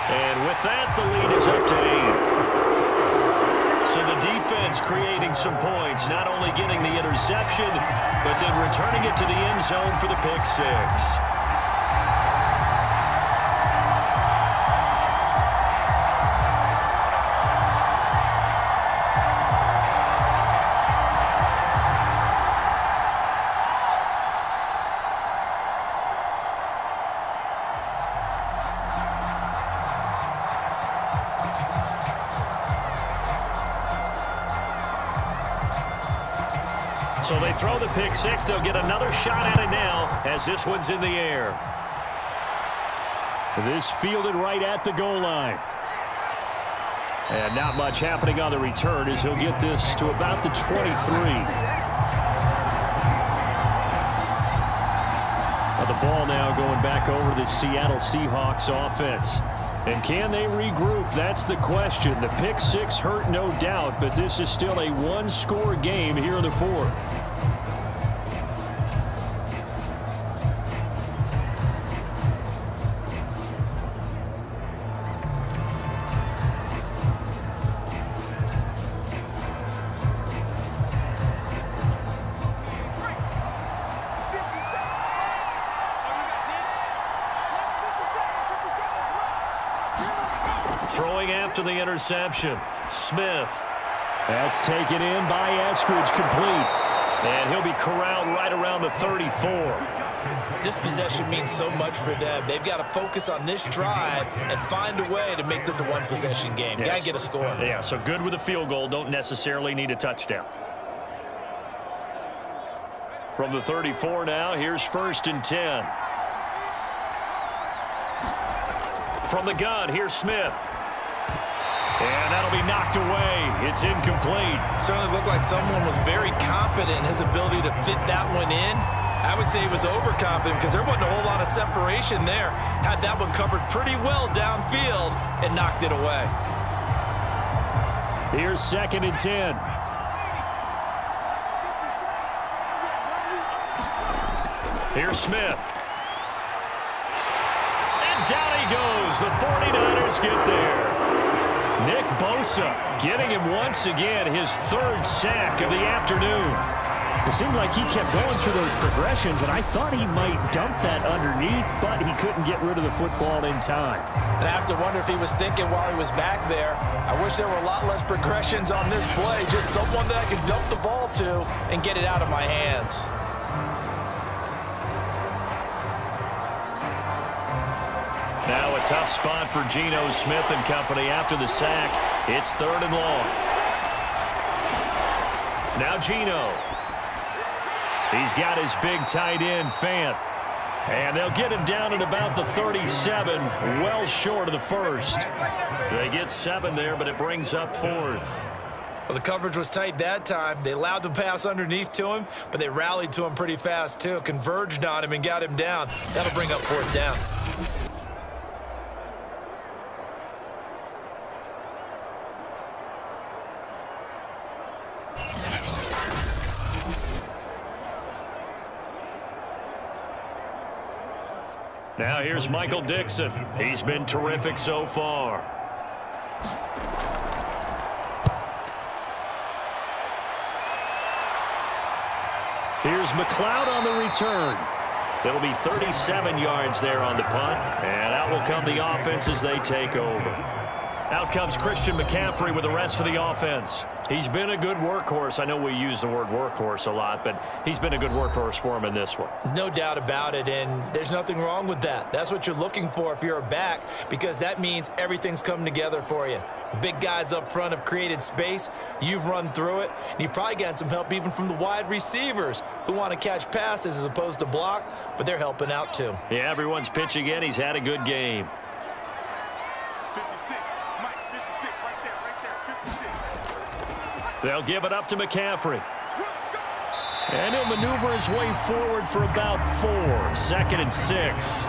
And with that, the lead is up to 8. So the defense creating some points, not only getting the interception, but then returning it to the end zone for the pick six. So they throw the pick six. They'll get another shot at it now as this one's in the air. This fielded right at the goal line. And not much happening on the return as he'll get this to about the 23. Now the ball now going back over to the Seattle Seahawks offense. And can they regroup? That's the question. The pick six hurt, no doubt, but this is still a one-score game here in the fourth. Throwing after the interception, Smith. That's taken in by Eskridge, complete. And he'll be corralled right around the 34. This possession means so much for them. They've got to focus on this drive and find a way to make this a one-possession game. Yes. Got to get a score. Yeah, so good with a field goal. Don't necessarily need a touchdown. From the 34 now, here's 1st and 10. From the gun, here's Smith. And that'll be knocked away. It's incomplete. Certainly looked like someone was very confident in his ability to fit that one in. I would say he was overconfident because there wasn't a whole lot of separation there. Had that one covered pretty well downfield and knocked it away. Here's 2nd and 10. Here's Smith. And down he goes. The 49ers get there. Nick Bosa getting him once again his 3rd sack of the afternoon. It seemed like he kept going through those progressions, and I thought he might dump that underneath, but he couldn't get rid of the football in time. And I have to wonder if he was thinking while he was back there, I wish there were a lot less progressions on this play, just someone that I could dump the ball to and get it out of my hands. Now a tough spot for Geno Smith and company after the sack. It's 3rd and long. Now Geno. He's got his big tight end, Fant. And they'll get him down at about the 37, well short of the 1st. They get 7 there, but it brings up 4th. Well, the coverage was tight that time. They allowed the pass underneath to him, but they rallied to him pretty fast, too. Converged on him and got him down. That'll bring up 4th down. Now here's Michael Dixon. He's been terrific so far. Here's McLeod on the return. It'll be 37 yards there on the punt, and out will come the offense as they take over. Out comes Christian McCaffrey with the rest of the offense. He's been a good workhorse. I know we use the word workhorse a lot, but he's been a good workhorse for him in this one. No doubt about it, and there's nothing wrong with that. That's what you're looking for if you're a back, because that means everything's come together for you. The big guys up front have created space. You've run through it. And you've probably gotten some help even from the wide receivers who want to catch passes as opposed to block, but they're helping out too. Yeah, everyone's pitching in. He's had a good game. 56, Mike, 56, right there, 56. They'll give it up to McCaffrey. And he'll maneuver his way forward for about 4. 2nd and 6.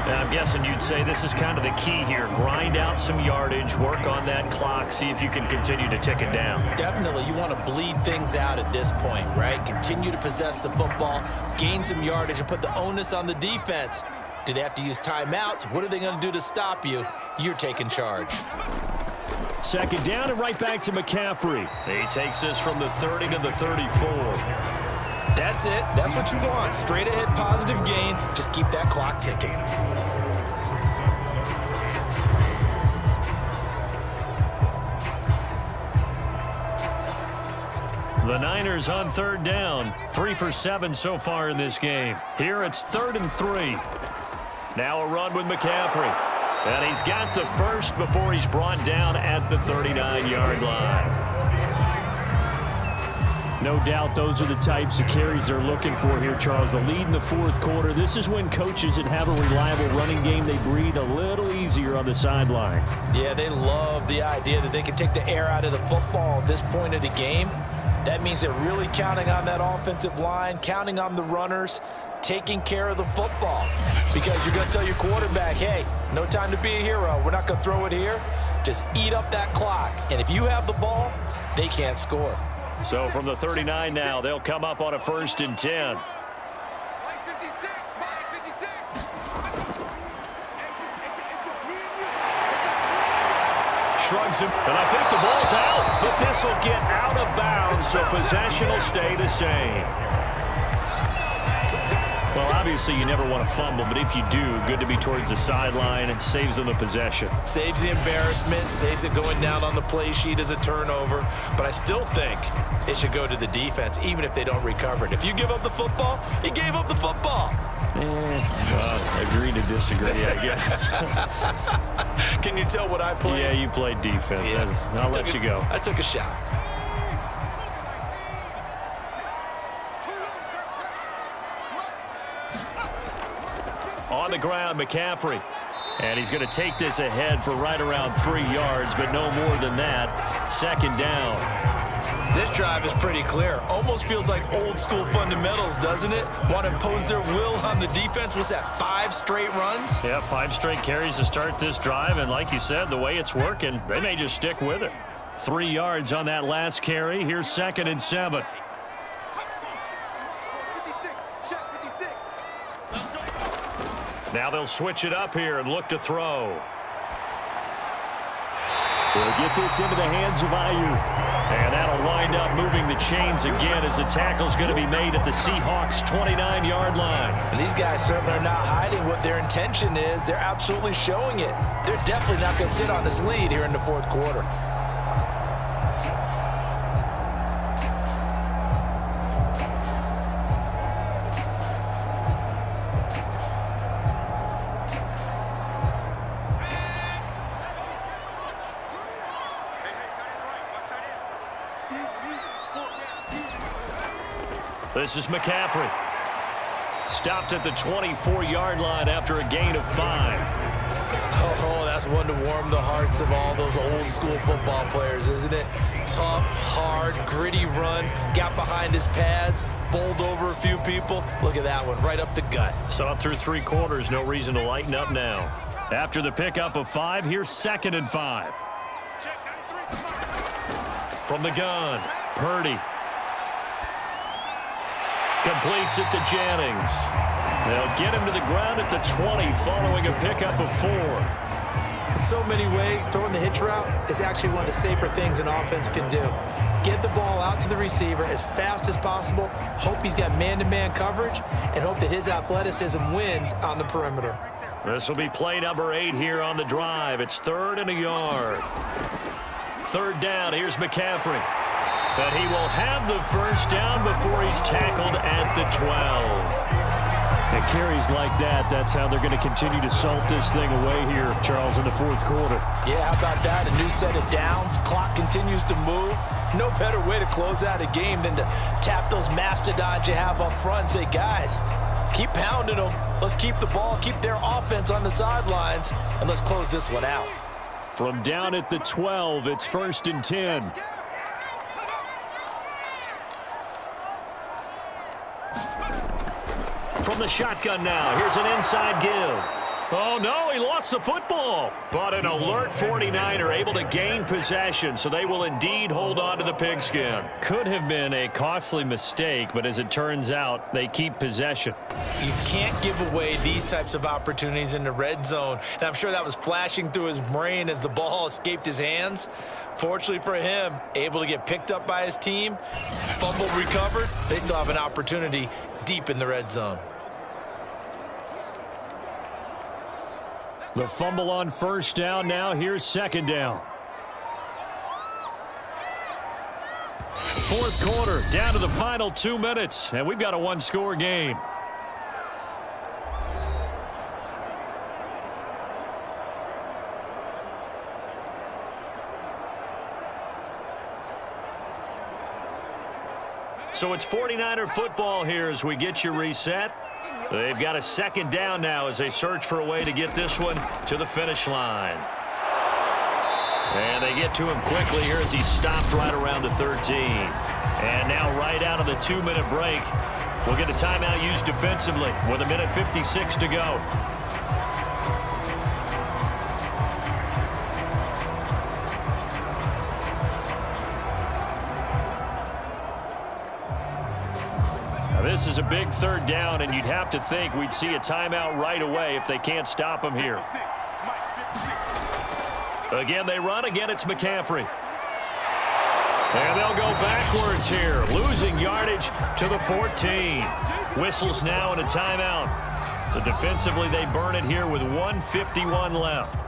Now, I'm guessing you'd say this is kind of the key here. Grind out some yardage, work on that clock, see if you can continue to tick it down. Definitely, you want to bleed things out at this point, right? Continue to possess the football, gain some yardage, and put the onus on the defense. Do they have to use timeouts? What are they going to do to stop you? You're taking charge. 2nd down and right back to McCaffrey. He takes this from the 30 to the 34. That's it. That's what you want. Straight ahead positive gain. Just keep that clock ticking. The Niners on 3rd down. 3 for 7 so far in this game. Here it's 3rd and 3. Now a run with McCaffrey. And he's got the first before he's brought down at the 39-yard line. No doubt those are the types of carries they're looking for here, Charles. The lead in the 4th quarter. This is when coaches that have a reliable running game, they breathe a little easier on the sideline. Yeah, they love the idea that they can take the air out of the football at this point of the game. That means they're really counting on that offensive line, counting on the runners, taking care of the football. Because you're going to tell your quarterback, hey, no time to be a hero. We're not going to throw it here. Just eat up that clock. And if you have the ball, they can't score. So from the 39 now, they'll come up on a 1st and 10. Mike 56, Mike 56. It's just me and you. Shrugs him, and I think the ball's out, but this will get out of bounds, so possession will stay the same. Well, obviously you never want to fumble, but if you do, good to be towards the sideline. It saves them the possession. Saves the embarrassment, saves it going down on the play sheet as a turnover. But I still think it should go to the defense, even if they don't recover it. If you give up the football, you gave up the football. Agree to disagree, I guess. Can you tell what I played? Yeah, you played defense. Yeah. I'll let you go. I took a shot. On the ground, McCaffrey. And he's going to take this ahead for right around 3 yards, but no more than that. 2nd down. This drive is pretty clear. Almost feels like old school fundamentals, doesn't it? Want to impose their will on the defense. What's that, 5 straight runs? Yeah, 5 straight carries to start this drive. And like you said, the way it's working, they may just stick with it. 3 yards on that last carry. Here's 2nd and 7. Now they'll switch it up here and look to throw. They'll get this into the hands of Ayuk. And that'll wind up moving the chains again as the tackle's going to be made at the Seahawks' 29-yard line. And these guys certainly are not hiding what their intention is. They're absolutely showing it. They're definitely not going to sit on this lead here in the 4th quarter. This is McCaffrey. Stopped at the 24-yard line after a gain of 5. Oh, that's one to warm the hearts of all those old school football players, isn't it? Tough, hard, gritty run. Got behind his pads, bowled over a few people. Look at that one, right up the gut. Saw it through 3 quarters. No reason to lighten up now. After the pickup of 5, here's 2nd and 5. From the gun, Purdy. Completes it to Jennings. They'll get him to the ground at the 20 following a pickup of 4. In so many ways, throwing the hitch route is actually one of the safer things an offense can do. Get the ball out to the receiver as fast as possible. Hope he's got man-to-man coverage, and hope that his athleticism wins on the perimeter. This will be play number 8 here on the drive. It's 3rd and a yard. 3rd down. Here's McCaffrey. But he will have the first down before he's tackled at the 12. And carries like that, that's how they're going to continue to salt this thing away here, Charles, in the 4th quarter. Yeah, how about that? A new set of downs. Clock continues to move. No better way to close out a game than to tap those mastodons you have up front and say, guys, keep pounding them. Let's keep the ball, keep their offense on the sidelines, and let's close this one out. From down at the 12, it's 1st and 10. From the shotgun now, here's an inside give. Oh, no, he lost the football. But an alert 49er able to gain possession, so they will indeed hold on to the pigskin. Could have been a costly mistake, but as it turns out, they keep possession. You can't give away these types of opportunities in the red zone. And I'm sure that was flashing through his brain as the ball escaped his hands. Fortunately for him, able to get picked up by his team, fumble recovered. They still have an opportunity deep in the red zone. The fumble on 1st down. Now here's 2nd down. 4th quarter, down to the final 2 minutes, and we've got a 1-score game. So it's 49er football here as we get you reset. They've got a 2nd down now as they search for a way to get this one to the finish line. And they get to him quickly here as he stopped right around the 13. And now right out of the 2-minute break, we'll get a timeout used defensively with 1:56 to go. This is a big 3rd down, and you'd have to think we'd see a timeout right away if they can't stop him here. Again, they run. Again, it's McCaffrey. And they'll go backwards here, losing yardage to the 14. Whistles now and a timeout. So defensively, they burn it here with 1:51 left.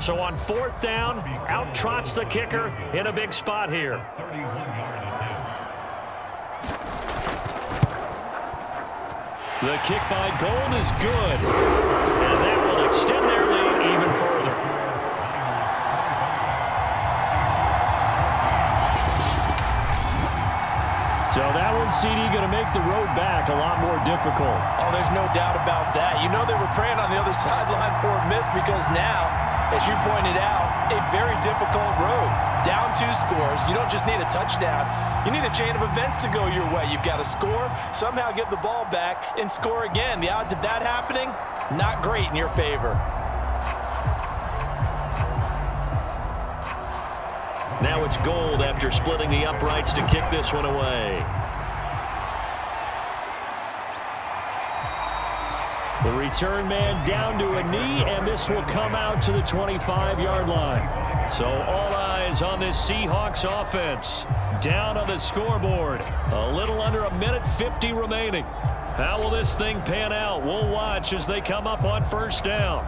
So on 4th down, out trots the kicker in a big spot here. The kick by Gold is good. And that will extend their lead even further. So that one, CD, going to make the road back a lot more difficult. Oh, there's no doubt about that. You know they were praying on the other sideline for a miss because now, as you pointed out, a very difficult road. Down 2 scores. You don't just need a touchdown. You need a chain of events to go your way. You've got to score, somehow get the ball back, and score again. The odds of that happening, not great in your favor. Now it's Gold after splitting the uprights to kick this one away. The return man down to a knee, and this will come out to the 25-yard line. So all eyes on this Seahawks offense. Down on the scoreboard. A little under 1:50 remaining. How will this thing pan out? We'll watch as they come up on 1st down.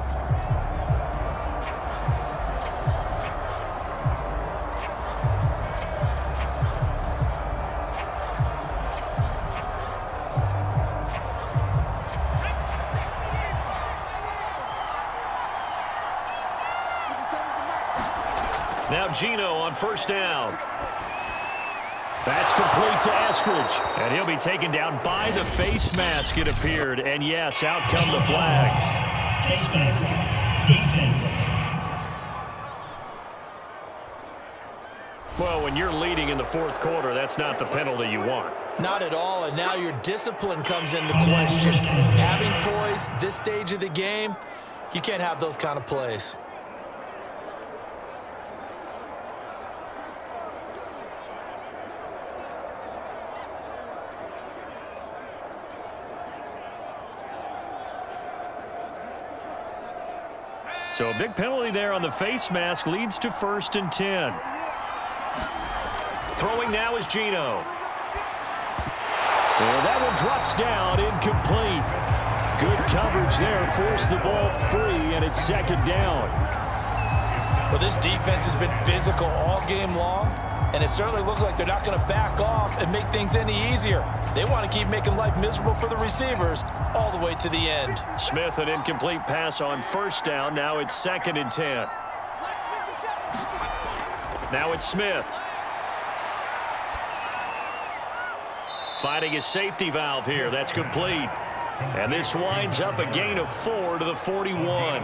Now Gino on 1st down. That's complete to Eskridge. And he'll be taken down by the face mask, it appeared. And yes, out come the flags. Face mask, defense. Well, when you're leading in the 4th quarter, that's not the penalty you want. Not at all, and now your discipline comes into question. Having poise this stage of the game, you can't have those kind of plays. So a big penalty there on the face mask leads to 1st and 10. Throwing now is Geno. And that one drops down, incomplete. Good coverage there, forced the ball free, and it's 2nd down. Well, this defense has been physical all game long, and it certainly looks like they're not going to back off and make things any easier. They want to keep making life miserable for the receivers all the way to the end. Smith, an incomplete pass on 1st down. Now it's 2nd and 10. Now it's Smith. Finding his safety valve here. That's complete. And this winds up a gain of 4 to the 41.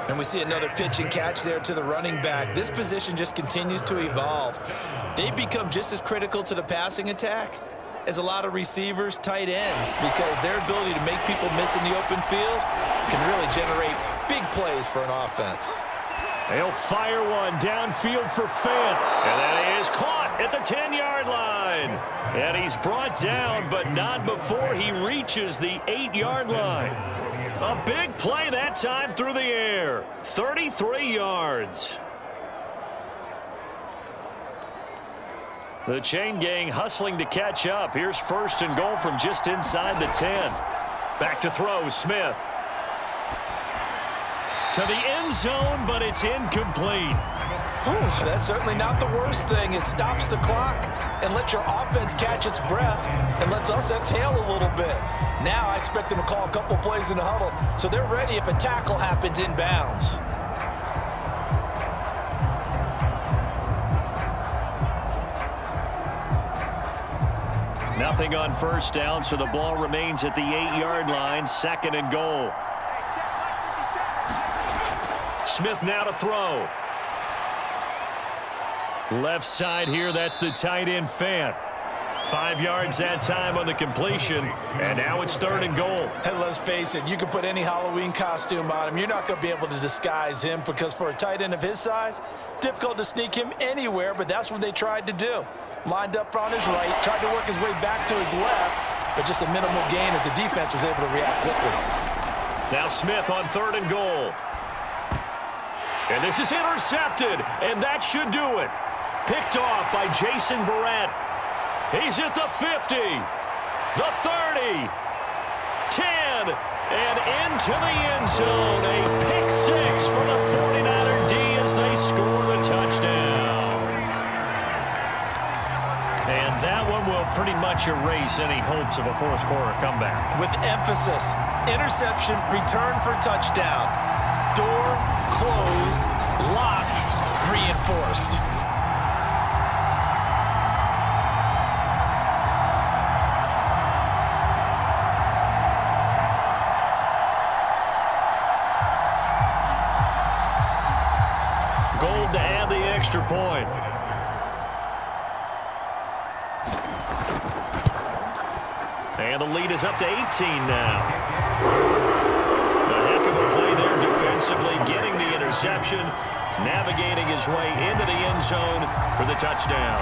And we see another pitch and catch there to the running back. This position just continues to evolve. They become just as critical to the passing attack as a lot of receivers, tight ends, because their ability to make people miss in the open field can really generate big plays for an offense. They'll fire one downfield for Fant. And that is caught at the 10-yard line. And he's brought down, but not before he reaches the 8-yard line. A big play that time through the air. 33 yards. The chain gang hustling to catch up. Here's 1st and goal from just inside the 10. Back to throw, Smith. To the end zone, but it's incomplete. Whew, that's certainly not the worst thing. It stops the clock and lets your offense catch its breath and lets us exhale a little bit. Now I expect them to call a couple plays in the huddle so they're ready if a tackle happens inbounds. Nothing on 1st down, so the ball remains at the 8-yard line. 2nd and goal. Smith now to throw. Left side here, that's the tight end Fant. 5 yards that time on the completion, and now it's 3rd and goal. And let's face it, you can put any Halloween costume on him. You're not going to be able to disguise him because for a tight end of his size, difficult to sneak him anywhere, but that's what they tried to do. Lined up on his right, tried to work his way back to his left, but just a minimal gain as the defense was able to react quickly. Now Smith on 3rd and goal. And this is intercepted, and that should do it. Picked off by Jason Verrett. He's at the 50, the 30, 10, and into the end zone. A pick 6 for the 49er D as they score the touchdown. And that one will pretty much erase any hopes of a 4th quarter comeback. With emphasis, interception, return for touchdown. Door closed, locked, reinforced. Gold to add the extra point. And the lead is up to 18 now. Defensively getting the interception, navigating his way into the end zone for the touchdown.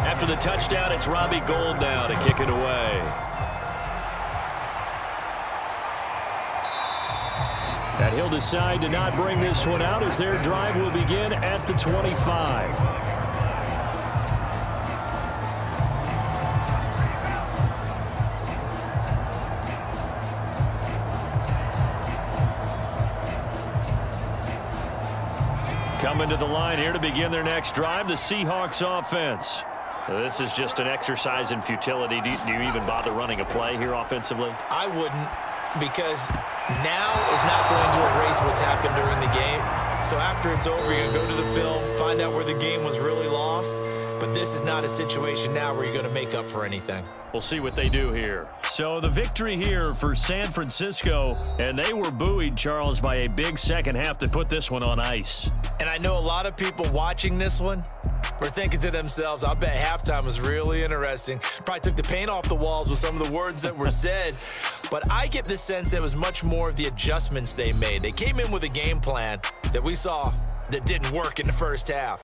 After the touchdown, it's Robbie Gould now to kick it away. And he'll decide to not bring this one out as their drive will begin at the 25. Coming to the line here to begin their next drive, the Seahawks offense. This is just an exercise in futility. Do you even bother running a play here offensively? I wouldn't, because now is not going to erase what's happened during the game. So after it's over, you're going to go to the film, find out where the game was really lost. But this is not a situation now where you're going to make up for anything. We'll see what they do here. So the victory here for San Francisco, and they were buoyed, Charles, by a big second half to put this one on ice. And I know a lot of people watching this one were thinking to themselves, I bet halftime was really interesting. Probably took the paint off the walls with some of the words that were said. But I get the sense it was much more of the adjustments they made. They came in with a game plan that we saw that didn't work in the first half.